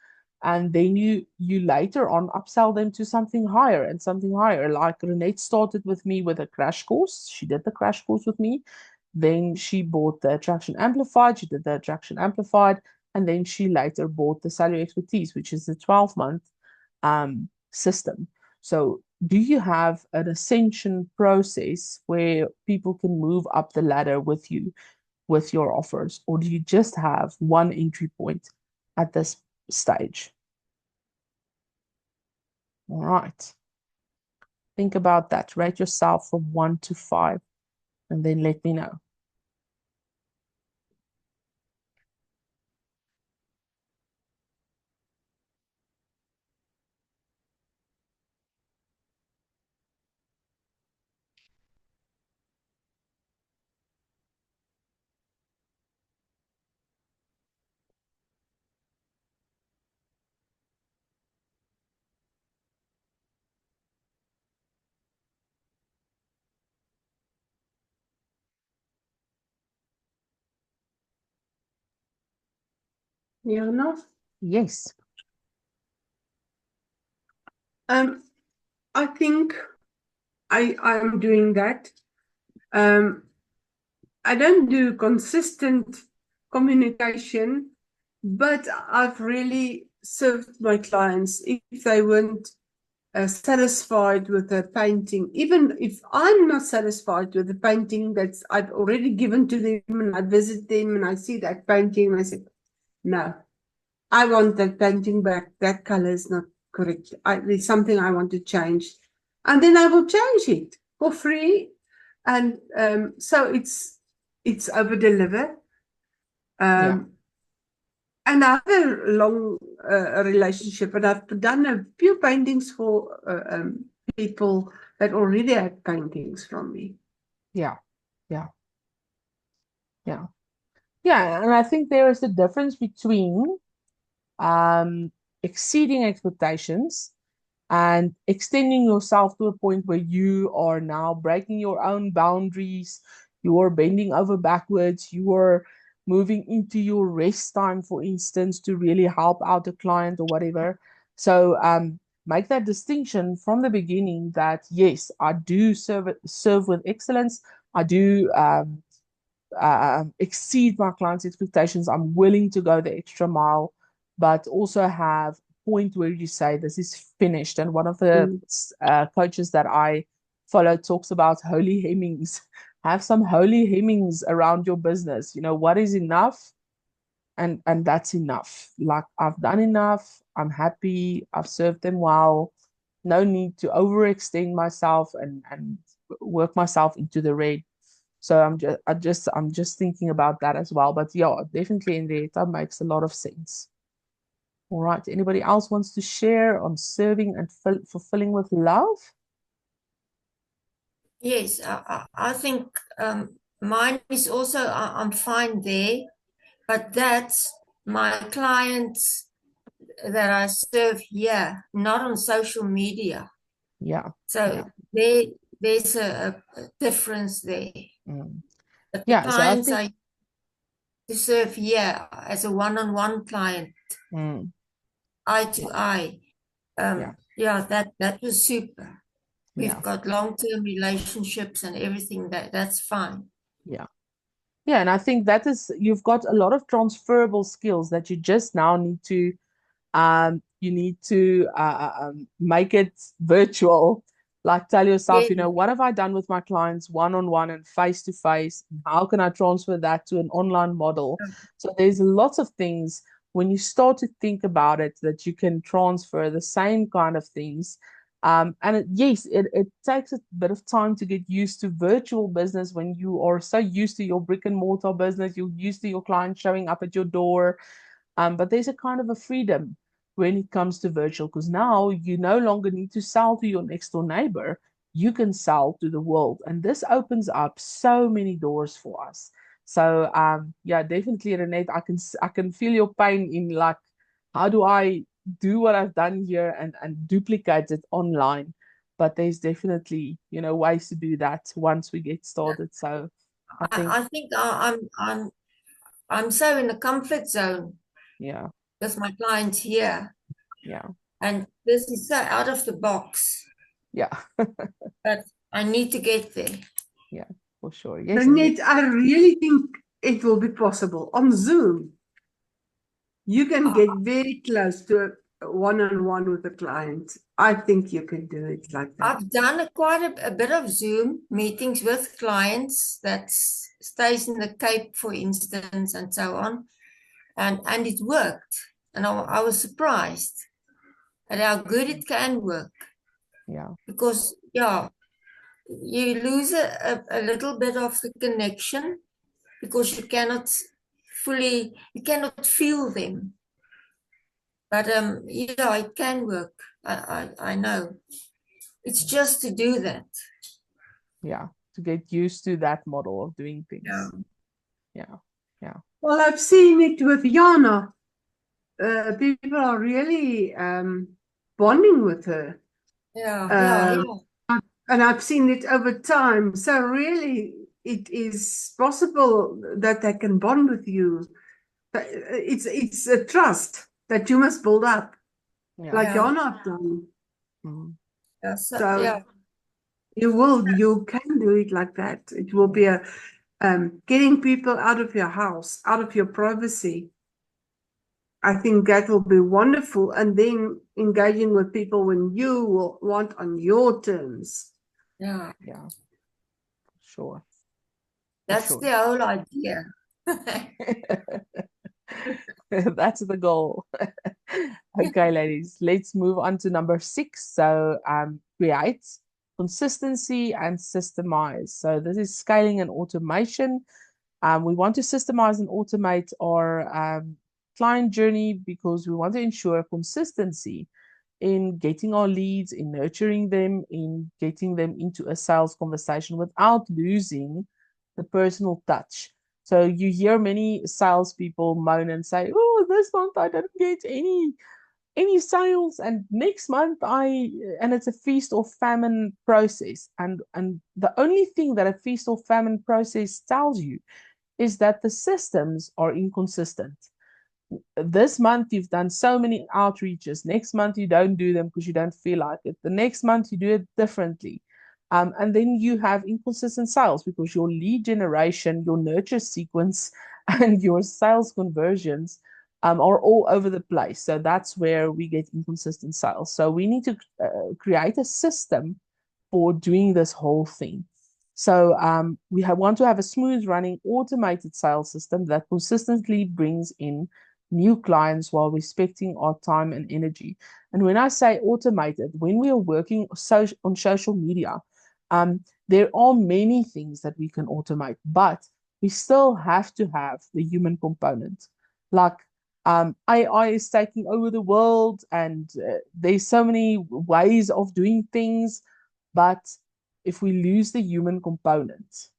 Speaker 1: and then you later on upsell them to something higher and something higher. Like Renette started with me with a crash course. She did the crash course with me. Then she bought the Attraction Amplified. She did the Attraction Amplified. And then she later bought the Salary Expertise, which is the 12-month system. So do you have an ascension process where people can move up the ladder with you with your offers? Or do you just have one entry point at this stage? All right. Think about that. Rate yourself from 1 to 5 and then let me know.
Speaker 2: Jana?
Speaker 1: Yes.
Speaker 2: I think I'm doing that. I don't do consistent communication, but I've really served my clients if they weren't satisfied with the painting. Even if I'm not satisfied with the painting that I've already given to them, and I visit them and I see that painting, and I say, no, I want that painting back. That color is not correct. There's something I want to change. And then I will change it for free. And so it's over deliver.
Speaker 1: Yeah.
Speaker 2: And I have a long relationship, and I've done a few paintings for people that already had paintings from me.
Speaker 1: Yeah. Yeah. Yeah. Yeah. And I think there is a difference between um, exceeding expectations and extending yourself to a point where you are now breaking your own boundaries. You are bending over backwards. You are moving into your rest time, for instance, to really help out a client or whatever. So make that distinction from the beginning that yes, I do serve with excellence. I do exceed my clients' expectations. I'm willing to go the extra mile, but also have a point where you say this is finished. And one of the
Speaker 2: Mm.
Speaker 1: coaches that I follow talks about holy hemmings. Have some holy hemmings around your business. You know what is enough, and that's enough. Like I've done enough. I'm happy. I've served them well. No need to overextend myself and work myself into the red. So I'm just thinking about that as well. But yeah, definitely in there, that makes a lot of sense. All right. Anybody else wants to share on serving and fulfilling with love?
Speaker 3: Yes, I think mine is also, I'm fine there, but that's my clients that I serve here, not on social media.
Speaker 1: Yeah.
Speaker 3: So
Speaker 1: Yeah.
Speaker 3: there's a difference there.
Speaker 1: Mm.
Speaker 3: But the
Speaker 1: Yeah. So I
Speaker 3: clients
Speaker 1: think,
Speaker 3: I to serve here as a one-on-one client,
Speaker 1: mm,
Speaker 3: eye
Speaker 1: yeah,
Speaker 3: to eye,
Speaker 1: yeah,
Speaker 3: yeah, that was super.
Speaker 1: yeah,
Speaker 3: We've got long-term relationships and everything that's fine.
Speaker 1: yeah. Yeah. And I think that is, you've got a lot of transferable skills that you just now need to you need to make it virtual. Like tell yourself,
Speaker 3: Yeah,
Speaker 1: you know, what have I done with my clients one on one and face to face? How can I transfer that to an online model? So there's lots of things when you start to think about it that you can transfer the same kind of things. Yes, it takes a bit of time to get used to virtual business when you are so used to your brick and mortar business, you're used to your client showing up at your door. But there's a kind of a freedom when it comes to virtual because now you no longer need to sell to your next door neighbor. You can sell to the world. And this opens up so many doors for us. So yeah, definitely, Renate, I can feel your pain in like, how do I do what I've done here and duplicate it online? But there's definitely, you know, ways to do that once we get started. So I think,
Speaker 3: I think I'm so in a comfort zone
Speaker 1: yeah,
Speaker 3: with my clients here,
Speaker 1: yeah,
Speaker 3: and this is so out of the box,
Speaker 1: yeah,
Speaker 3: but I need to get there.
Speaker 1: yeah, for sure. Yes, and
Speaker 2: Renette, I really think it will be possible. On Zoom, you can get very close to a one-on-one with a client. I think you can do it like that.
Speaker 3: I've done quite a bit of Zoom meetings with clients that stays in the Cape, for instance, and so on, and it worked, and I was surprised at how good it can work
Speaker 1: yeah,
Speaker 3: because yeah, you lose a little bit of the connection because you cannot feel them, but yeah, it can work. I know. It's just to do that.
Speaker 1: yeah, to get used to that model of doing
Speaker 3: Yeah.
Speaker 1: things. Yeah, yeah,
Speaker 2: Well, I've seen it with Jana. People are really bonding with her.
Speaker 3: Yeah, yeah,
Speaker 2: Um,
Speaker 3: yeah.
Speaker 2: and I've seen it over time. So really, it is possible that they can bond with you. It's a trust that you must build up,
Speaker 1: yeah.
Speaker 2: like
Speaker 3: Yeah.
Speaker 2: Jana have done.
Speaker 1: Mhm.
Speaker 3: Yeah, so,
Speaker 2: So
Speaker 3: yeah.
Speaker 2: You can do it like that. It will be a getting people out of your house, out of your privacy. I think that will be wonderful. And then engaging with people when you will want on your terms.
Speaker 3: Yeah,
Speaker 1: Yeah, sure.
Speaker 3: that's
Speaker 1: Sure.
Speaker 3: the whole idea.
Speaker 1: That's the goal. Okay, ladies, let's move on to number 6. So, create consistency and systemize. So this is scaling and automation. We want to systemize and automate our client journey because we want to ensure consistency in getting our leads, in nurturing them, in getting them into a sales conversation without losing the personal touch. So you hear many salespeople moan and say, "Oh, this month I didn't get any sales, and next month I," and it's a feast or famine process. And the only thing that a feast or famine process tells you is that the systems are inconsistent. This month you've done so many outreaches. Next month you don't do them because you don't feel like it. The next month you do it differently. And then you have inconsistent sales because your lead generation, your nurture sequence, and your sales conversions are all over the place. So that's where we get inconsistent sales. So we need to create a system for doing this whole thing. So want to have a smooth running automated sales system that consistently brings in new clients while respecting our time and energy. And when I say automated, when we are working on social media, there are many things that we can automate, but we still have to have the human component. Like AI is taking over the world, and there's so many ways of doing things. But if we lose the human component,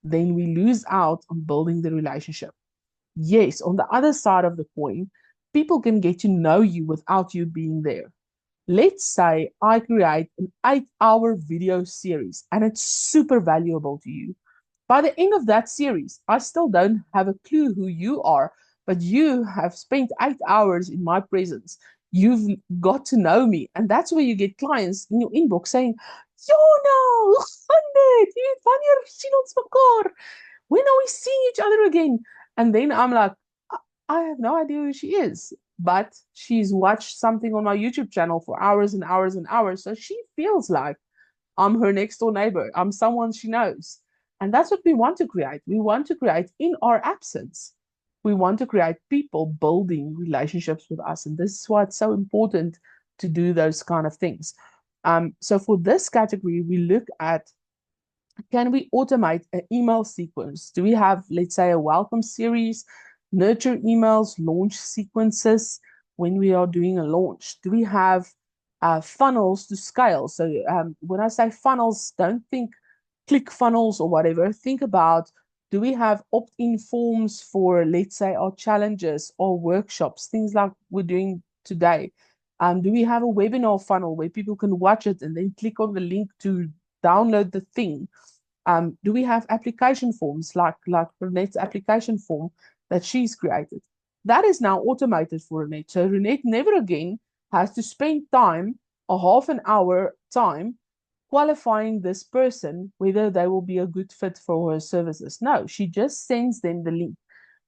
Speaker 1: then we lose out on building the relationship. Yes, on the other side of the coin, people can get to know you without you being there. Let's say I create an 8-hour video series and it's super valuable to you. By the end of that series, I still don't have a clue who you are, but you have spent 8 hours in my presence. You've got to know me. And that's where you get clients in your inbox saying, Jona, hoe gaan dit? Jy weet, wanneer sien ons mekaar? When are we seeing each other again? And then I'm like, I have no idea who she is, but she's watched something on my YouTube channel for hours and hours and hours. So she feels like I'm her next door neighbor. I'm someone she knows. And that's what we want to create. We want to create in our absence. We want to create people building relationships with us. And this is why it's so important to do those kind of things. So for this category, we look at, can we automate an email sequence? Do we have, let's say, a welcome series, nurture emails, launch sequences when we are doing a launch? Do we have funnels to scale? So when I say funnels, don't think click funnels or whatever. Think about, do we have opt-in forms for, let's say, our challenges or workshops, things like we're doing today? Do we have a webinar funnel where people can watch it and then click on the link to download the thing? Do we have application forms like Renette's application form that she's created? That is now automated for Renette. So Renette never again has to spend time, a half an hour time, qualifying this person, whether they will be a good fit for her services. No, she just sends them the link.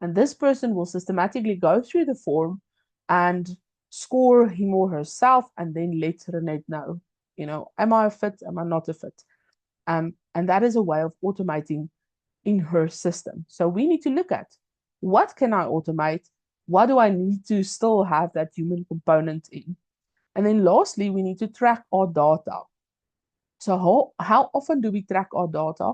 Speaker 1: And this person will systematically go through the form and score him or herself and then let Renette know, am I a fit? Am I not a fit? And that is a way of automating in her system. So we need to look at, what can I automate? What do I need to still have that human component in? And then lastly, we need to track our data. So how often do we track our data,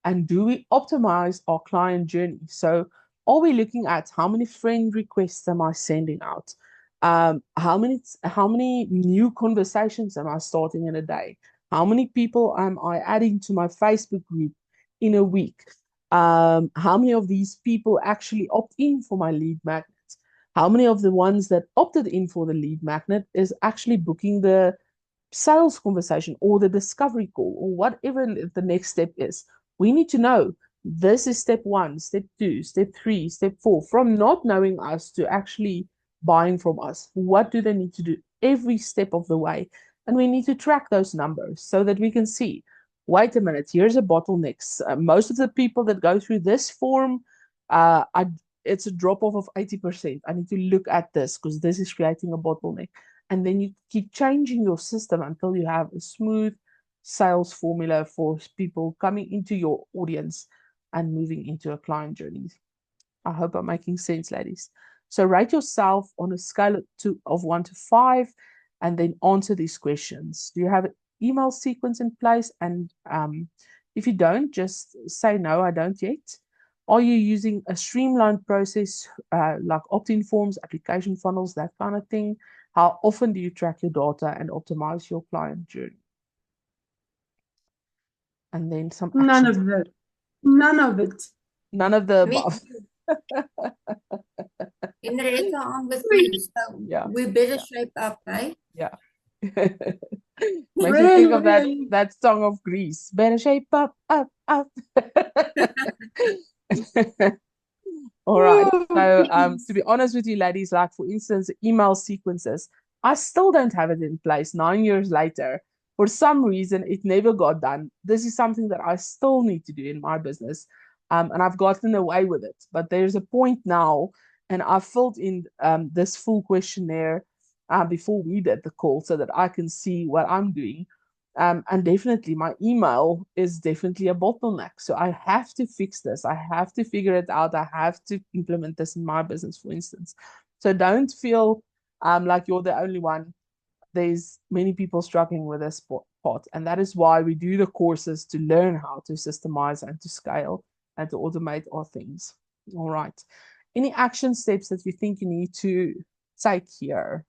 Speaker 1: and do we optimize our client journey? So are we looking at how many friend requests am I sending out? How many new conversations am I starting in a day? How many people am I adding to my Facebook group in a week? How many of these people actually opt in for my lead magnet? How many of the ones that opted in for the lead magnet is actually booking the sales conversation or the discovery call or whatever the next step is? We need to know, this is step 1, step 2, step 3, step 4, from not knowing us to actually buying from us. What do they need to do every step of the way? And we need to track those numbers so that we can see, wait a minute, here's a bottleneck. Most of the people that go through this form, it's a drop off of 80%. I need to look at this because this is creating a bottleneck. And then you keep changing your system until you have a smooth sales formula for people coming into your audience and moving into a client journey. I hope I'm making sense, ladies. So rate yourself on a scale of 1 to 5 and then answer these questions. Do you have an email sequence in place? And if you don't, just say no, I don't yet. Are you using a streamlined process like opt-in forms, application funnels, that kind of thing? How often do you track your data and optimize your client journey? And then some
Speaker 2: None
Speaker 1: actions.
Speaker 2: of it. None of it.
Speaker 1: None of the
Speaker 3: Me
Speaker 1: above.
Speaker 3: Henrietta, I'm with
Speaker 2: Really?
Speaker 3: you. So
Speaker 1: Yeah.
Speaker 3: we better shape up, eh?
Speaker 1: Yeah. Makes me think of
Speaker 2: Really?
Speaker 1: that song of Grease. Better shape up, up, up. All right. So to be honest with you, ladies, like for instance, email sequences, I still don't have it in place 9 years later. For some reason, it never got done. This is something that I still need to do in my business. And I've gotten away with it. But there's a point now, and I filled in this full questionnaire before we did the call so that I can see what I'm doing. And definitely my email is definitely a bottleneck. So I have to fix this. I have to figure it out. I have to implement this in my business, for instance. So don't feel like you're the only one. There's many people struggling with this part. And that is why we do the courses to learn how to systemize and to scale and to automate our things. All right. Any action steps that you think you need to take here?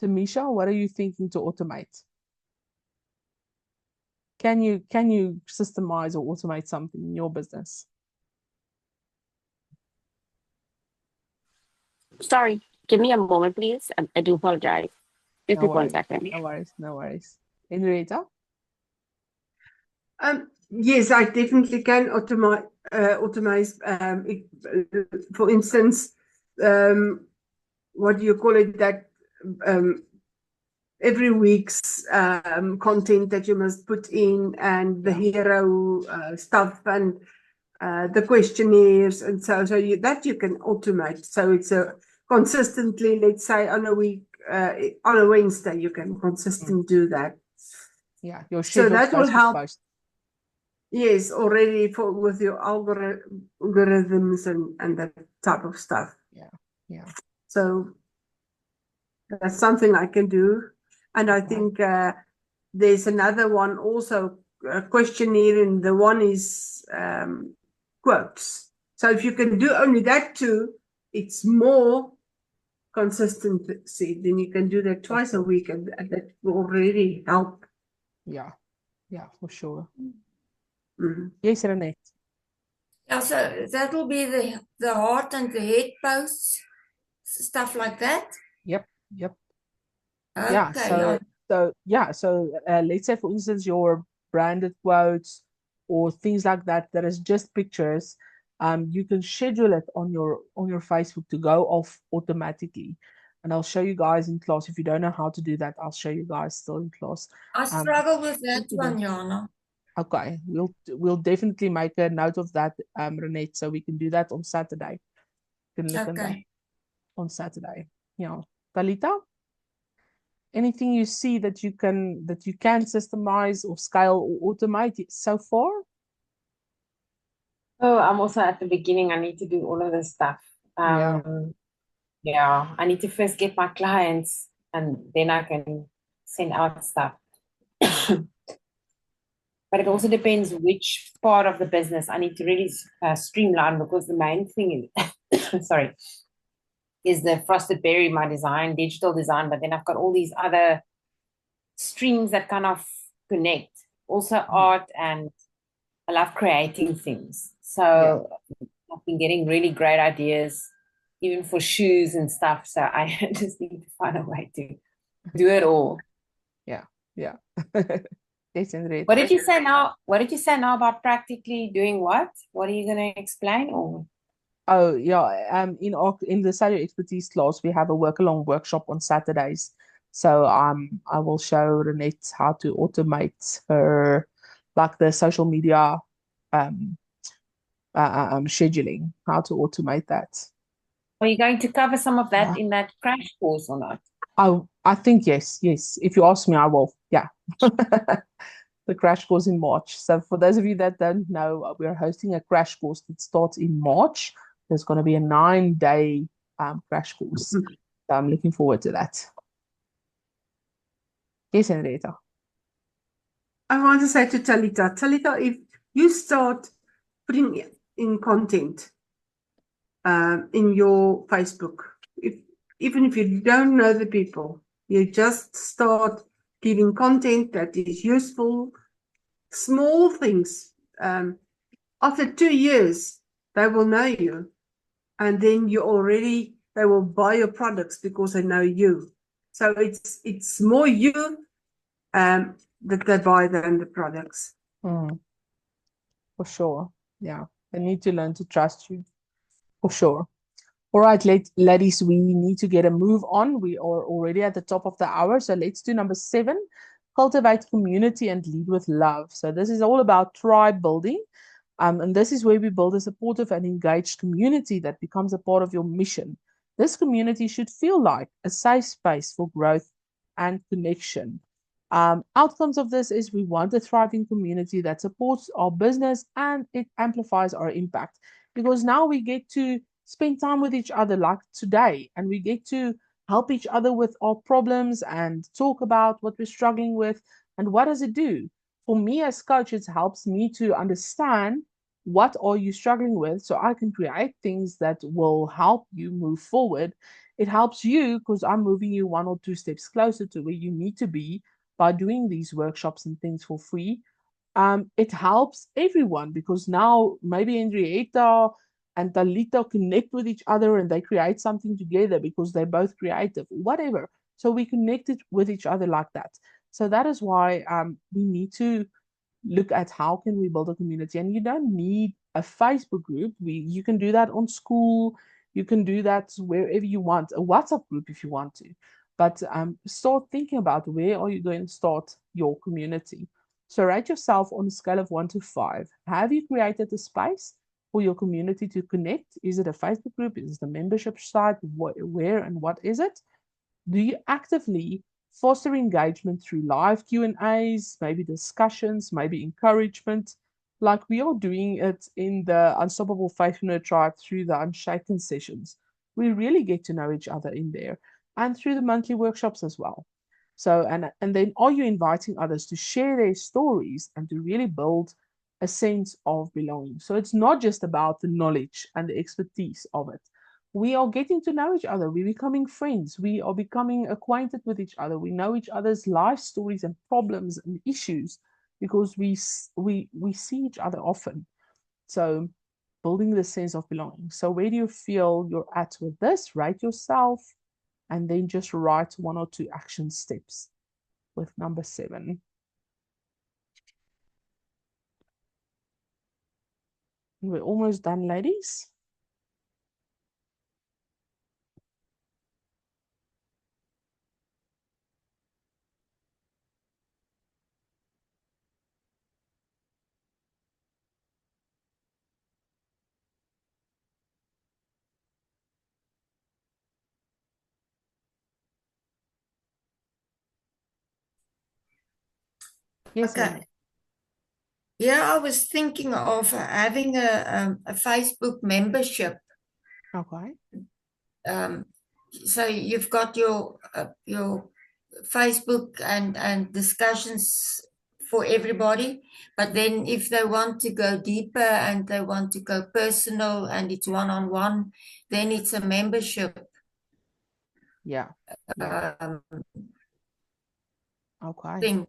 Speaker 1: Tamisha, what are you thinking to automate? Can you systemize or automate something in your business?
Speaker 4: Sorry, give me a moment, please. I do apologize. Just
Speaker 1: No
Speaker 4: one
Speaker 1: worries.
Speaker 4: second.
Speaker 1: No worries. No worries. Henrietta?
Speaker 2: Yes, I definitely can automate. For instance, what do you call it? That every week's content that you must put in, and the hero stuff, and the questionnaires, and so that you can automate. So it's a consistently, let's say on a week, on a Wednesday, you can consistently do that.
Speaker 1: Yeah, your
Speaker 2: So
Speaker 1: scheduled
Speaker 2: that will
Speaker 1: Facebook
Speaker 2: help.
Speaker 1: post.
Speaker 2: Yes, already with your algorithms and that type of stuff.
Speaker 1: Yeah, yeah.
Speaker 2: So that's something I can do. And I think there's another one also, a questionnaire, and the one is quotes. So if you can do only that too, it's more consistency. Then you can do that twice a week, and that will already help.
Speaker 1: Yeah, yeah, for sure.
Speaker 2: Mhm.
Speaker 1: Yes, Renee.
Speaker 3: Yeah, so that will be the heart and the head posts, stuff like that.
Speaker 1: Yep, yep.
Speaker 3: Okay.
Speaker 1: Yeah, so let's say for instance your branded quotes or things like that that is just pictures, you can schedule it on your Facebook to go off automatically. And I'll show you guys in class. If you don't know how to do that, I'll show you guys still in class.
Speaker 3: I struggle with that one, Jana.
Speaker 1: Okay, we'll definitely make a note of that, Renette, so we can do that on Saturday. You can look at that on Saturday. Yeah. Talita? Anything you see that you can systemize or scale or automate so far?
Speaker 5: Oh, I'm also at the beginning. I need to do all of this stuff.
Speaker 1: Yeah.
Speaker 5: Yeah, I need to first get my clients, and then I can send out stuff. But it also depends which part of the business I need to really streamline, because the main thing is, sorry, is the frosted berry, my design, digital design. But then I've got all these other streams that kind of connect. Also art, and I love creating things. So I've been getting really great ideas, even for shoes and stuff. So I just need to find a way to do it all.
Speaker 1: Yeah. Yeah. Yes, Henrietta.
Speaker 5: What did you say now? What did you say now about practically doing what? What are you going to explain? Or
Speaker 1: Oh yeah, in the Salary Expertise class, we have a work-along workshop on Saturdays. So I will show Renette how to automate her like the social media um scheduling, how to automate that.
Speaker 5: Are you going to cover some of that
Speaker 1: Yeah.
Speaker 5: in that crash course or not?
Speaker 1: I think yes, yes. If you ask me, I will. Yeah. The crash course in March. So for those of you that don't know, we're hosting a crash course that starts in March. There's going to be a 9-day crash course. So I'm looking forward to that. Yes, Henrietta.
Speaker 2: I want to say to Talita, if you start putting in content in your Facebook, even if you don't know the people, you just start giving content that is useful, small things. After 2 years, they will know you, and then they will buy your products because they know you. So it's more you that they buy than the products.
Speaker 1: For sure. Yeah. They need to learn to trust you. For sure. All right, ladies, we need to get a move on. We are already at the top of the hour. So let's do number 7, cultivate community and lead with love. So this is all about tribe building. And this is where we build a supportive and engaged community that becomes a part of your mission. This community should feel like a safe space for growth and connection. Outcomes of this is we want a thriving community that supports our business and it amplifies our impact, because now we get to spend time with each other like today, and we get to help each other with our problems and talk about what we're struggling with. And what does it do? For me as coach, it helps me to understand what are you struggling with so I can create things that will help you move forward. It helps you because I'm moving you 1 or 2 steps closer to where you need to be by doing these workshops and things for free. It helps everyone because now maybe Henrietta and Talita connect with each other and they create something together because they're both creative, whatever. So we connected with each other like that. So that is why we need to look at how can we build a community. And you don't need a Facebook group. You can do that on school. You can do that wherever you want, a WhatsApp group if you want to. But start thinking about where are you going to start your community. So rate yourself on a scale of 1 to 5. Have you created a space for your community to connect? Is it a Facebook group? Is it a membership site? Where and what is it? Do you actively foster engagement through live Q&As, maybe discussions, maybe encouragement, like we are doing it in the Unstoppable Faithpreneur Tribe through the Unshaken sessions? We really get to know each other in there, and through the monthly workshops as well. So, and then are you inviting others to share their stories and to really build a sense of belonging? So it's not just about the knowledge and the expertise of it. We are getting to know each other. We're becoming friends. We are becoming acquainted with each other. We know each other's life stories and problems and issues because we see each other often. So building the sense of belonging. So where do you feel you're at with this? Write yourself and then just write 1 or 2 action steps with number 7. We're almost done, ladies. Yes,
Speaker 3: Okay. Yeah, I was thinking of having a Facebook membership.
Speaker 1: Okay.
Speaker 3: So you've got your Facebook and discussions for everybody, but then if they want to go deeper and they want to go personal and it's one-on-one, then it's a membership.
Speaker 1: Yeah.
Speaker 3: Yeah.
Speaker 1: Okay.
Speaker 3: Thing.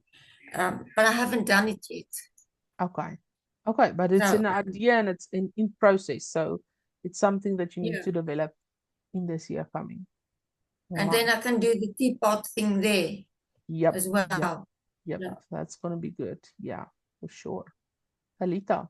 Speaker 3: But I haven't done it yet.
Speaker 1: Okay. Okay. But it's an idea and it's in process. So it's something that you need to develop in this year coming.
Speaker 3: And then I can do the teapot thing there as well.
Speaker 1: Yep. That's going to be good. Yeah, for sure. Alita.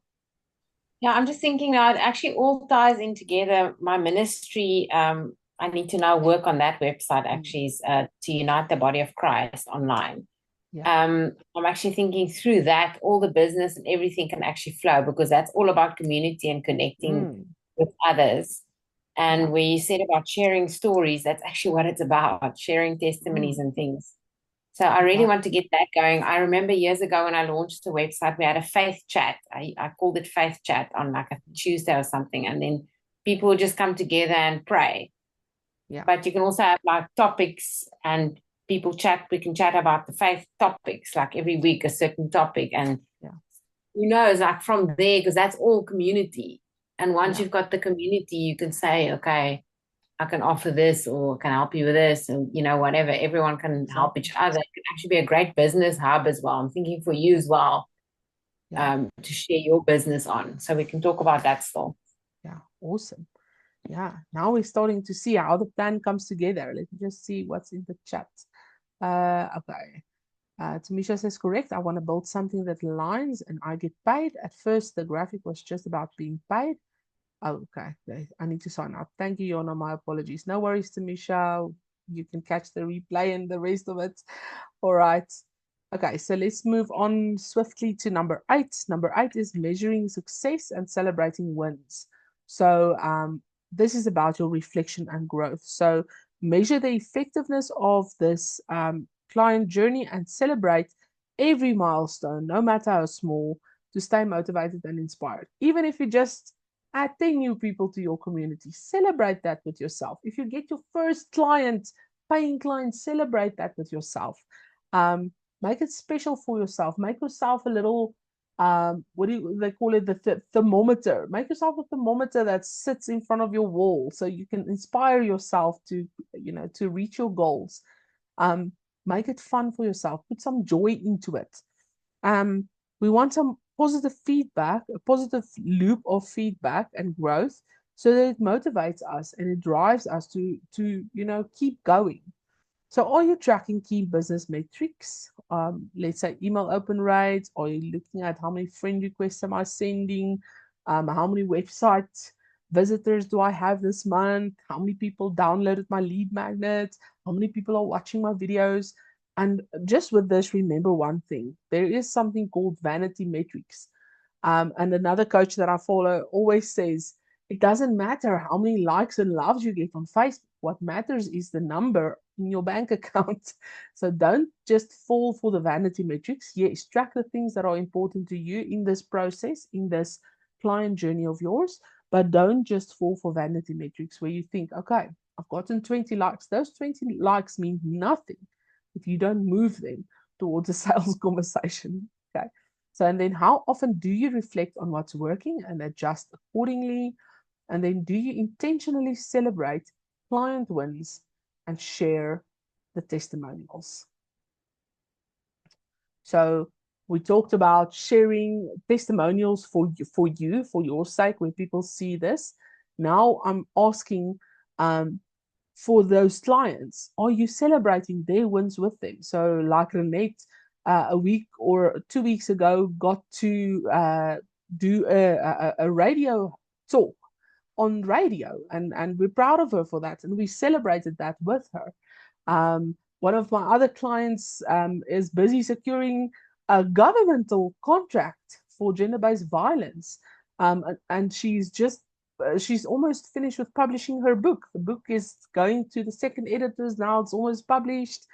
Speaker 5: Yeah, I'm just thinking now it actually all ties in together. My ministry, I need to now work on that website actually, is to unite the body of Christ online.
Speaker 1: Yeah.
Speaker 5: I'm actually thinking through that, all the business and everything can actually flow because that's all about community and connecting with others. And
Speaker 1: Yeah.
Speaker 5: where you said about sharing stories, that's actually what it's about, sharing testimonies and things. So I really
Speaker 1: Yeah.
Speaker 5: want to get that going. I remember years ago when I launched the website, we had a faith chat. I called it faith chat on like a Tuesday or something. And then people would just come together and pray.
Speaker 1: Yeah.
Speaker 5: But you can also have like topics and people chat. We can chat about the faith topics, like every week, a certain topic. And who knows, like from there, because that's all community. And once you've got the community, you can say, okay, I can offer this or can help you with this, and whatever. Everyone can help each other. It can actually be a great business hub as well. I'm thinking for you as well, to share your business on. So we can talk about that still.
Speaker 1: Yeah, awesome. Yeah, now we're starting to see how the plan comes together. Let me just see what's in the chat. Okay. Tamisha says, correct. I want to build something that aligns and I get paid. At first, the graphic was just about being paid. Oh, okay. I need to sign up. Thank you, Yona. My apologies. No worries, Tamisha. You can catch the replay and the rest of it. All right. Okay, so let's move on swiftly to number 8. Number 8 is measuring success and celebrating wins. So this is about your reflection and growth. So measure the effectiveness of this client journey and celebrate every milestone, no matter how small, to stay motivated and inspired. Even if you just add 10 new people to your community, celebrate that with yourself. If you get your first client, paying client, celebrate that with yourself. Make it special for yourself. Make yourself a little, what do they call it? The thermometer. Make yourself a thermometer that sits in front of your wall so you can inspire yourself to, to reach your goals. Make it fun for yourself. Put some joy into it. We want some positive feedback, a positive loop of feedback and growth, so that it motivates us and it drives us to keep going. So are you tracking key business metrics? Let's say email open rates. Are you looking at how many friend requests am I sending? How many website visitors do I have this month? How many people downloaded my lead magnet? How many people are watching my videos? And just with this, remember one thing. There is something called vanity metrics. And another coach that I follow always says, it doesn't matter how many likes and loves you get on Facebook. What matters is the number in your bank account. So don't just fall for the vanity metrics. Yes, track the things that are important to you in this process, in this client journey of yours, but don't just fall for vanity metrics where you think, okay, I've gotten 20 likes. Those 20 likes mean nothing if you don't move them towards a sales conversation. Okay. So, and then how often do you reflect on what's working and adjust accordingly? And then do you intentionally celebrate client wins and share the testimonials? So we talked about sharing testimonials for your sake, when people see this. Now I'm asking for those clients, are you celebrating their wins with them? So like Renette, a week or 2 weeks ago, got to do a radio talk on radio, and we're proud of her for that, and we celebrated that with her. One of my other clients is busy securing a governmental contract for gender-based violence, and she's almost finished with publishing her book. The book is going to the second editors now. It's almost published.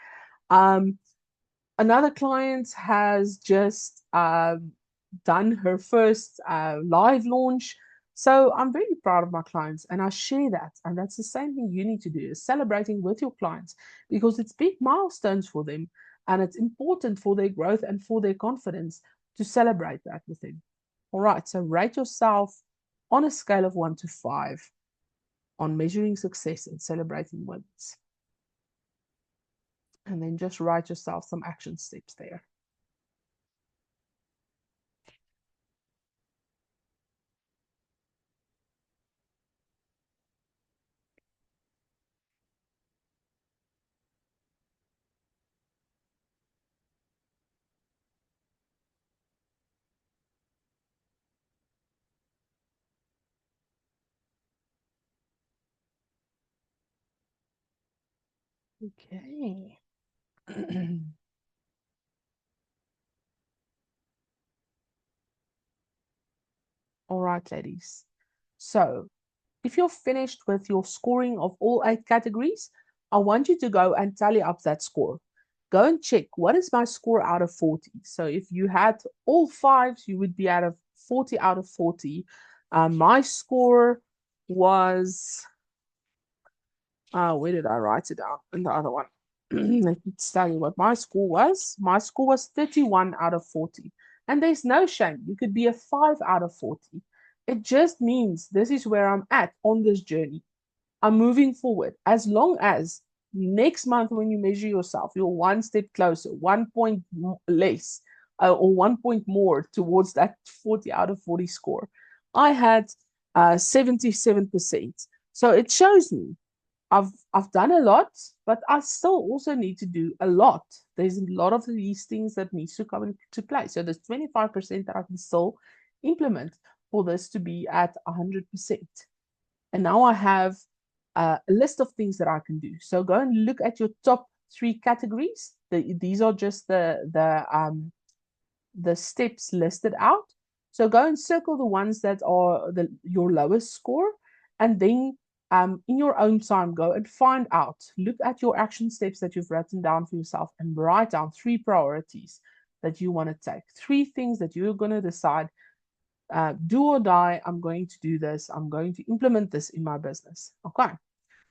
Speaker 1: Um, Another client has just done her first live launch. So I'm very proud of my clients and I share that. And that's the same thing you need to do, is celebrating with your clients, because it's big milestones for them and it's important for their growth and for their confidence to celebrate that with them. All right, so rate yourself on a scale of 1 to 5 on measuring success and celebrating wins. And then just write yourself some action steps there. Okay. All right, ladies. So if you're finished with your scoring of all 8 categories, I want you to go and tally up that score. Go and check, what is my score out of 40? So if you had all 5s, you would be out of 40 out of 40. My score was, where did I write it down? In the other one. Let me tell you what my score was. My score was 31 out of 40. And there's no shame. You could be a 5 out of 40. It just means this is where I'm at on this journey. I'm moving forward. As long as next month, when you measure yourself, you're one step closer, 1 point less, or 1 point more towards that 40 out of 40 score. I had 77%. So it shows me I've done a lot, but I still also need to do a lot. There's a lot of these things that needs to come into play. So there's 25% that I can still implement for this to be at 100%. And now I have a list of things that I can do. So go and look at your top 3 categories. These are just the steps listed out. So go and circle the ones that are your lowest score, and then in your own time, go and find out. Look at your action steps that you've written down for yourself and write down 3 priorities that you want to take, 3 things that you're going to decide, do or die, I'm going to do this. I'm going to implement this in my business. Okay.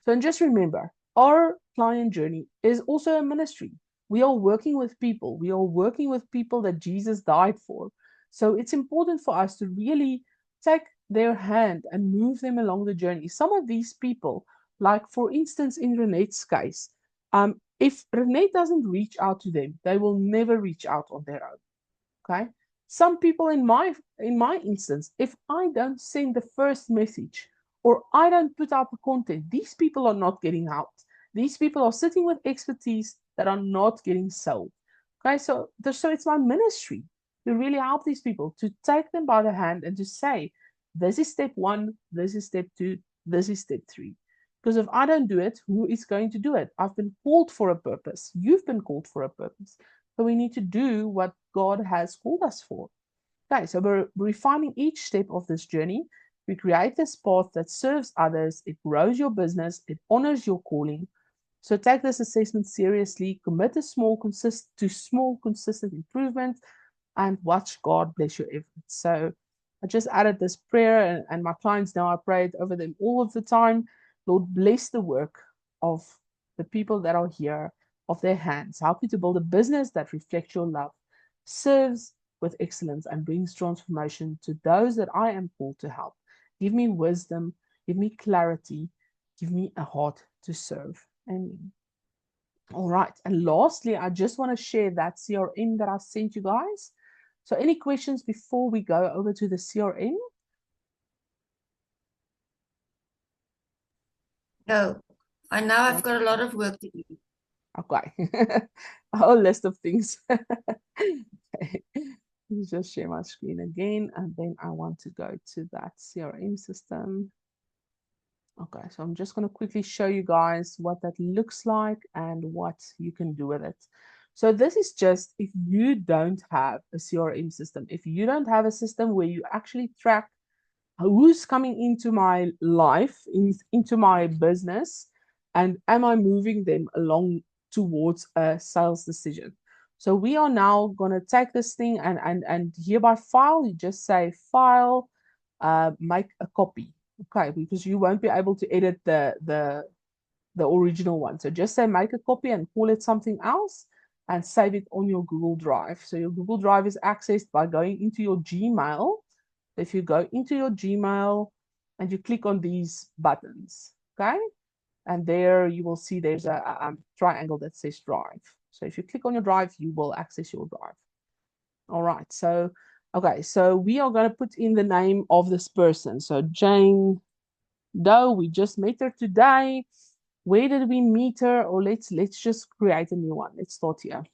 Speaker 1: So, and just remember, our client journey is also a ministry. We are working with people. We are working with people that Jesus died for. So it's important for us to really take their hand and move them along the journey. Some of these people, like for instance, in Renee's case, if Renee doesn't reach out to them, they will never reach out on their own. Okay. Some people in my instance, if I don't send the first message or I don't put out the content, these people are not getting out. These people are sitting with expertise that are not getting sold. Okay, so it's my ministry to really help these people, to take them by the hand and to say, this is step 1, this is step 2, this is step 3. Because if I don't do it, who is going to do it? I've been called for a purpose. You've been called for a purpose. So we need to do what God has called us for. Okay, so we're refining each step of this journey. We create this path that serves others, it grows your business, it honors your calling. So take this assessment seriously, commit to small, consistent improvement, and watch God bless your efforts. So I just added this prayer, and my clients know I pray it over them all of the time. Lord, bless the work of the people that are here, of their hands. Help me to build a business that reflects your love, serves with excellence, and brings transformation to those that I am called to help. Give me wisdom, give me clarity, give me a heart to serve. Amen. All right. And lastly, I just want to share that CRM that I sent you guys. So any questions before we go over to the CRM?
Speaker 3: No, I've got a lot of work to do.
Speaker 1: Okay. A whole list of things. Okay. Let me just share my screen again, and then I want to go to that CRM system. Okay, so I'm just going to quickly show you guys what that looks like and what you can do with it. So this is just if you don't have a CRM system, if you don't have a system where you actually track who's coming into my life, into my business, and am I moving them along towards a sales decision. So we are now going to take this thing and here by file, you just say file, make a copy. Okay, because you won't be able to edit the original one. So just say make a copy and call it something else and save it on your Google Drive. So your Google Drive is accessed by going into your Gmail. If you go into your Gmail and you click on these buttons, okay? And there you will see there's a triangle that says Drive. So if you click on your Drive, you will access your Drive. All right, so, okay, so we are going to put in the name of this person. So Jane Doe, we just met her today. Where did we meet her? Or let's just create a new one. Let's start here.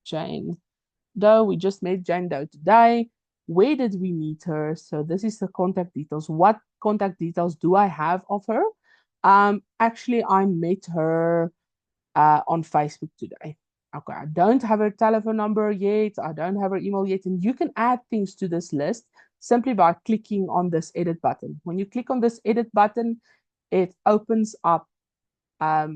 Speaker 1: Jane Doe, we just met Jane Doe today. Where did we meet her? So this is the contact details. What contact details do I have of her? Actually, I met her on Facebook today. Okay, I don't have her telephone number yet. I don't have her email yet. And you can add things to this list simply by clicking on this edit button. When you click on this edit button, it opens up a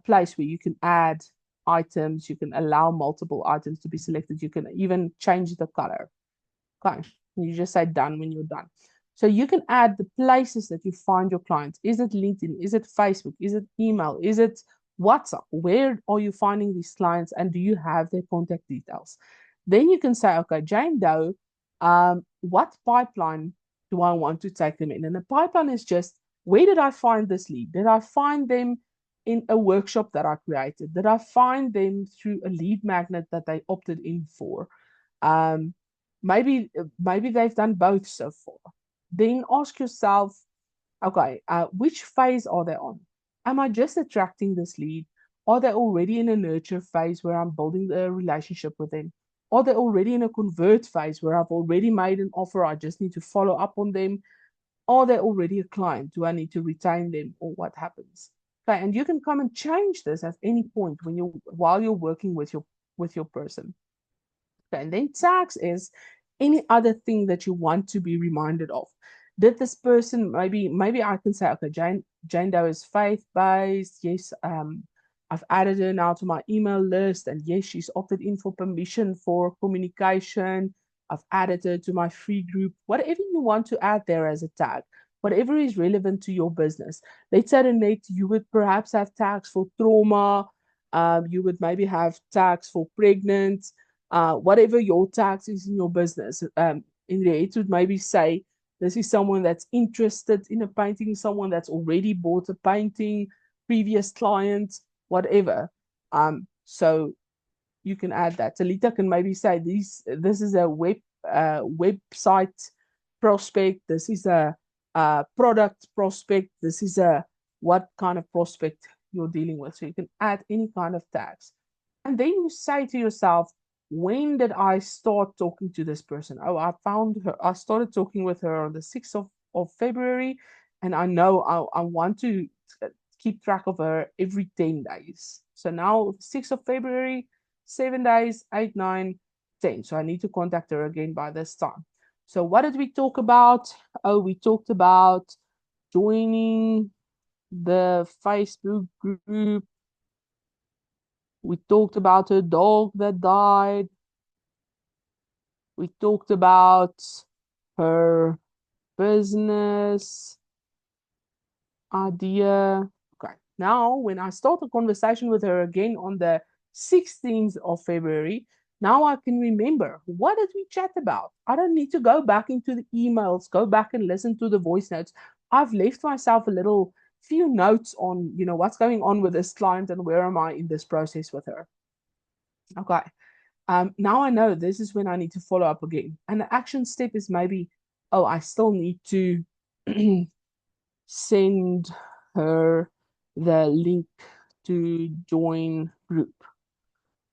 Speaker 1: place where you can add items. You can allow multiple items to be selected. You can even change the color. Okay, you just say done when you're done. So you can add the places that you find your clients. Is it LinkedIn? Is it Facebook? Is it email? Is it WhatsApp? Where are you finding these clients, and do you have their contact details? Then you can say, okay, Jane Doe, what pipeline do I want to take them in? And the pipeline is just, where did I find this lead? Did I find them in a workshop that I created? Did I find them through a lead magnet that they opted in for? Maybe they've done both so far. Then ask yourself, okay, which phase are they on? Am I just attracting this lead? Are they already in a nurture phase where I'm building the relationship with them? Are they already in a convert phase where I've already made an offer? I just need to follow up on them. Are they already a client? Do I need to retain them, or what happens? Okay, and you can come and change this at any point while you're working with your person. Okay, and then tags is any other thing that you want to be reminded of. Did this person, maybe I can say, okay, Jane Doe is faith-based. Yes, I've added her now to my email list, and yes, she's opted in for permission for communication. I've added her to my free group. Whatever you want to add there as a tag, whatever is relevant to your business. Let's say, Annette, you would perhaps have tags for trauma. You would maybe have tags for pregnant. Whatever your tax is in your business. In there, it would maybe say, this is someone that's interested in a painting, someone that's already bought a painting, previous clients, whatever. So you can add that. Talita can maybe say, this is a website prospect, this is a product prospect, this is a what kind of prospect you're dealing with. So you can add any kind of tags. And then you say to yourself, when did I start talking to this person? Oh, I started talking with her on the 6th of February, and I know I want to keep track of her every 10 days. So now 6th of February, 7 days, 8, 9, 10. So I need to contact her again by this time. So what did we talk about? Oh, we talked about joining the Facebook group. We talked about her dog that died. We talked about her business idea. Okay. Now, when I start a conversation with her again on the 16th of February, now I can remember, what did we chat about? I don't need to go back into the emails, go back and listen to the voice notes. I've left myself a little few notes on, what's going on with this client and where am I in this process with her. Okay. Now I know this is when I need to follow up again. And the action step is maybe, oh, I still need to send her the link to join group.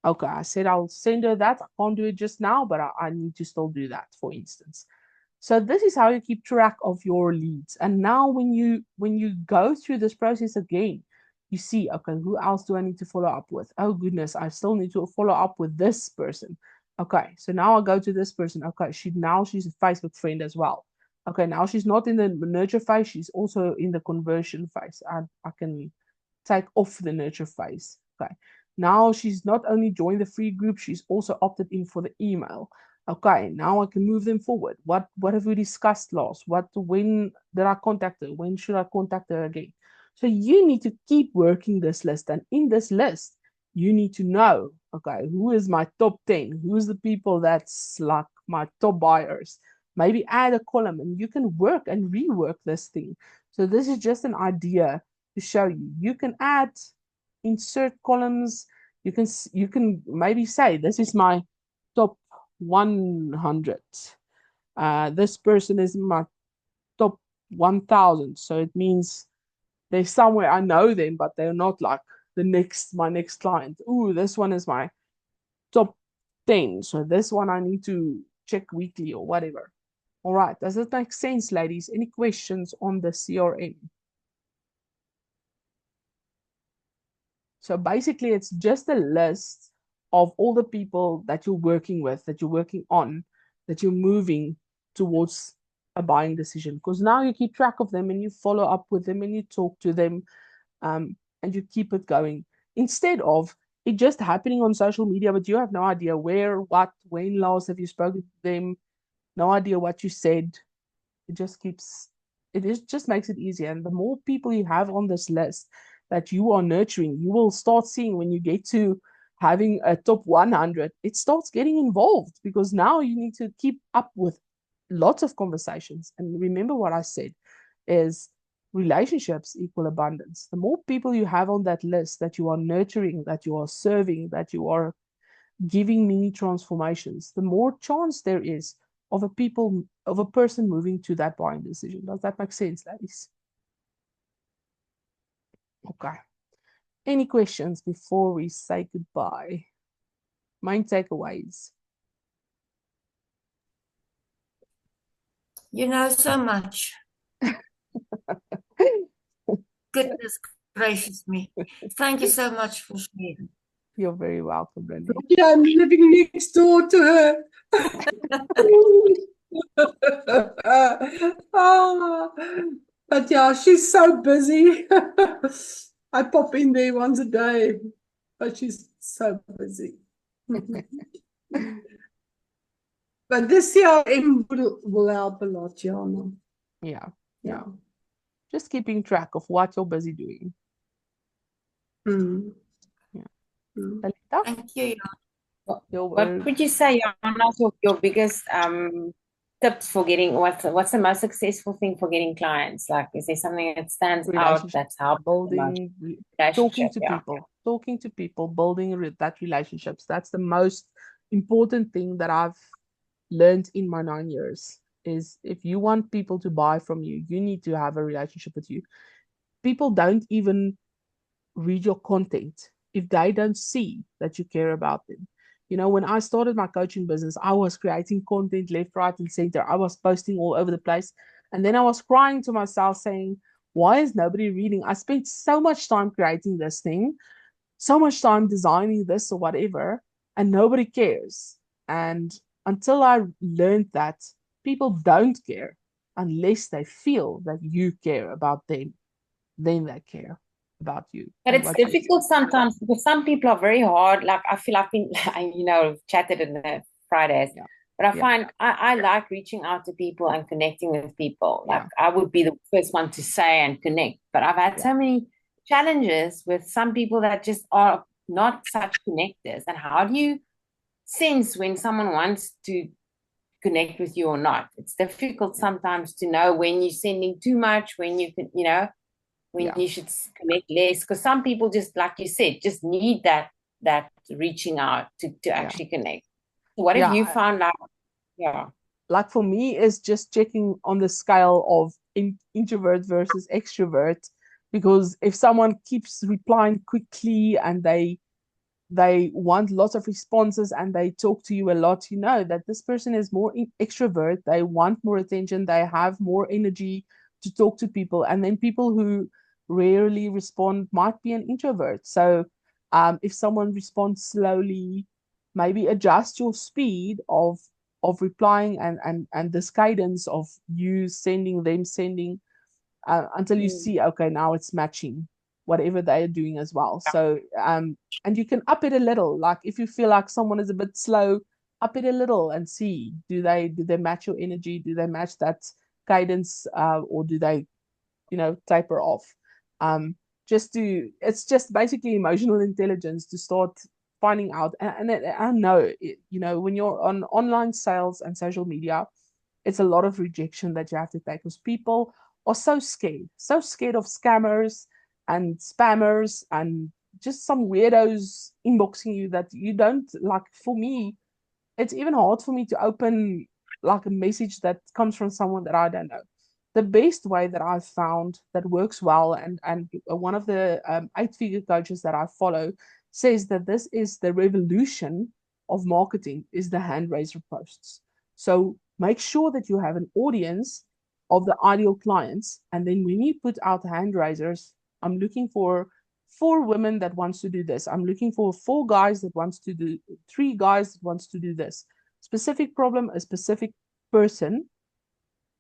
Speaker 1: Okay, I said I'll send her that. I can't do it just now, but I need to still do that, for instance. So this is how you keep track of your leads. And now when you go through this process again, you see, okay, who else do I need to follow up with? Oh goodness, I still need to follow up with this person. Okay, so now I'll go to this person. Okay, she's a Facebook friend as well. Okay, now she's not in the nurture phase, she's also in the conversion phase. I can take off the nurture phase. Okay, now she's not only joined the free group, she's also opted in for the email. Okay, now I can move them forward. What have we discussed last? When did I contact her? When should I contact her again? So you need to keep working this list. And in this list, you need to know, okay, who is my top 10? Who's the people that's like my top buyers? Maybe add a column and you can work and rework this thing. So this is just an idea to show you. You can insert columns. You can maybe say, this is my top 100. This person is my top 1000. So it means they're somewhere I know them, but they're not like my next client. Ooh, this one is my top 10. So this one I need to check weekly or whatever. All right. Does it make sense, ladies? Any questions on the CRM? So basically, it's just a list of all the people that you're working with, that you're working on, that you're moving towards a buying decision. Because now you keep track of them and you follow up with them and you talk to them, and you keep it going. Instead of it just happening on social media, but you have no idea where, what, when last have you spoken to them, no idea what you said. It just keeps just makes it easier. And the more people you have on this list that you are nurturing, you will start seeing when you get to having a top 100, it starts getting involved because now you need to keep up with lots of conversations. And remember what I said is relationships equal abundance. The more people you have on that list that you are nurturing, that you are serving, that you are giving mini transformations, the more chance there is of a person moving to that buying decision. Does that make sense, ladies? Okay. Any questions before we say goodbye? Main takeaways.
Speaker 3: You know so much. Goodness gracious me. Thank you so much for sharing.
Speaker 1: You're very welcome, Renee.
Speaker 2: Yeah, I'm living next door to her. Oh, but yeah, she's so busy. I pop in there once a day, but she's so busy. But this CRM will help a lot, Jana.
Speaker 1: Yeah. Just keeping track of what you're busy doing.
Speaker 2: Mm.
Speaker 1: Yeah.
Speaker 2: Mm.
Speaker 1: Talita?
Speaker 3: Thank you.
Speaker 5: What would you say, Jana, your biggest tips for getting what's the most successful thing for getting clients? Like, is there something that stands out that's helped
Speaker 1: building, talking to people, building that relationships. That's the most important thing that I've learned in my 9 years. Is if you want people to buy from you, you need to have a relationship with you. People don't even read your content if they don't see that you care about them. You know, when I started my coaching business, I was creating content left, right, and center. I was posting all over the place. And then I was crying to myself saying, why is nobody reading? I spent so much time creating this thing, so much time designing this or whatever, and nobody cares. And until I learned that people don't care unless they feel that you care about them, then they care about you.
Speaker 5: But it's difficult sometimes because some people are very hard. Like I feel I've been, chatted in the Fridays.
Speaker 1: Yeah.
Speaker 5: But I find I like reaching out to people and connecting with people. Like
Speaker 1: Yeah.
Speaker 5: I would be the first one to say and connect. But I've had so many challenges with some people that just are not such connectors. And how do you sense when someone wants to connect with you or not? It's difficult sometimes to know when you're sending too much, when you can, when you should connect less, because some people just, like you said, just need that reaching out to actually connect. So what have you found out?
Speaker 1: Like for me, is just checking on the scale of introvert versus extrovert, because if someone keeps replying quickly and they want lots of responses and they talk to you a lot, you know that this person is more extrovert. They want more attention, they have more energy to talk to people. And then people who rarely respond might be an introvert. So if someone responds slowly, maybe adjust your speed of replying and this cadence of you sending, them sending, until you see, okay, now it's matching whatever they are doing as well. So and you can up it a little. Like if you feel like someone is a bit slow, up it a little and see, do they match your energy? Do they match that cadence, or do they, taper off? It's just basically emotional intelligence to start finding out. And I know, when you're on online sales and social media, it's a lot of rejection that you have to take, because people are so scared of scammers and spammers and just some weirdos inboxing you that you don't like. For me, it's even hard for me to open like a message that comes from someone that I don't know. The best way that I've found that works well, and one of the 8-figure coaches that I follow says that this is the revolution of marketing, is the hand raiser posts. So make sure that you have an audience of the ideal clients, and then when you put out hand raisers, I'm looking for 4 women that wants to do this. I'm looking for 4 guys that wants to do 3 guys that wants to do this. Specific problem, a specific person.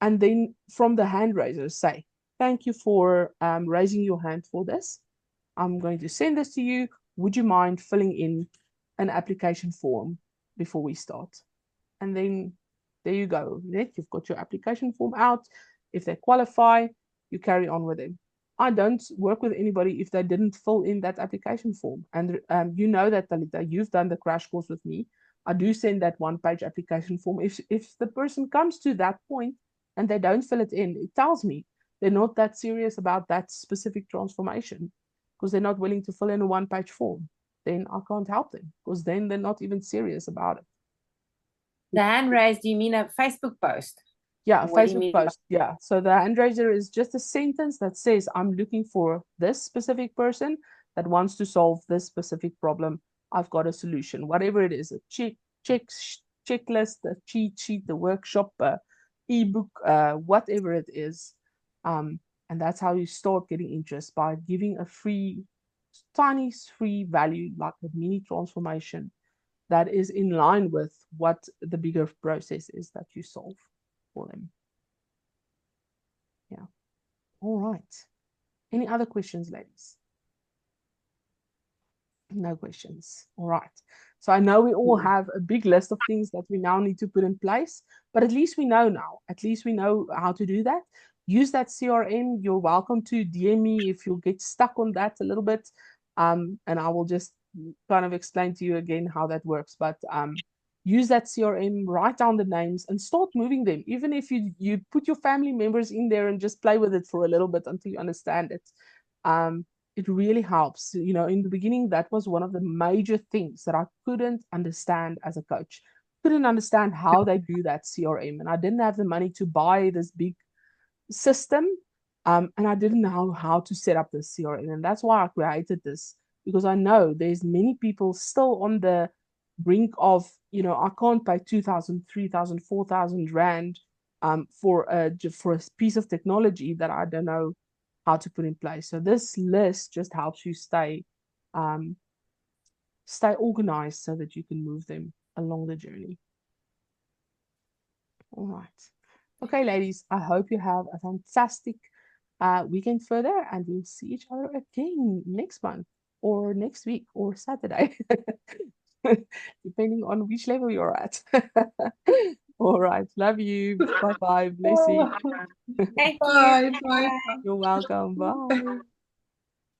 Speaker 1: And then from the hand raisers say, thank you for raising your hand for this. I'm going to send this to you. Would you mind filling in an application form before we start? And then there you go. You've got your application form out. If they qualify, you carry on with them. I don't work with anybody if they didn't fill in that application form. And you know that, Talita, you've done the crash course with me. I do send that 1-page application form. If the person comes to that point and they don't fill it in, it tells me they're not that serious about that specific transformation because they're not willing to fill in a 1-page form. Then I can't help them because then they're not even serious about it.
Speaker 5: The hand raised, do you mean a Facebook post?
Speaker 1: Yeah,
Speaker 5: What do you
Speaker 1: Facebook
Speaker 5: mean
Speaker 1: post. Yeah. So the hand raiser is just a sentence that says, I'm looking for this specific person that wants to solve this specific problem. I've got a solution, whatever it is, a checklist, a cheat sheet, the workshop, ebook, whatever it is. And that's how you start getting interest, by giving a free, tiny free value, like a mini transformation that is in line with what the bigger process is that you solve for them. Yeah. All right. Any other questions, ladies? No questions. All right. So I know we all have a big list of things that we now need to put in place, but at least we know now. At least we know how to do that. Use that CRM. You're welcome to DM me if you get stuck on that a little bit. And I will just kind of explain to you again how that works. But use that CRM, write down the names and start moving them. Even if you put your family members in there and just play with it for a little bit until you understand it. It really helps. You know, in the beginning, that was one of the major things that I couldn't understand as a coach. Couldn't understand how they do that CRM. And I didn't have the money to buy this big system. And I didn't know how to set up this CRM. And that's why I created this, because I know there's many people still on the brink of, you know, I can't pay 2,000, 3,000, 4,000 Rand for a piece of technology that I don't know how to put in place. So this list just helps you stay organized so that you can move them along the journey. All right. Okay, ladies, I hope you have a fantastic weekend further, and we'll see each other again next month or next week or Saturday, depending on which level you're at. All right. Love you. Bye-bye. Blessing.
Speaker 5: Thank you.
Speaker 2: Bye. Bye.
Speaker 1: You're welcome. Bye.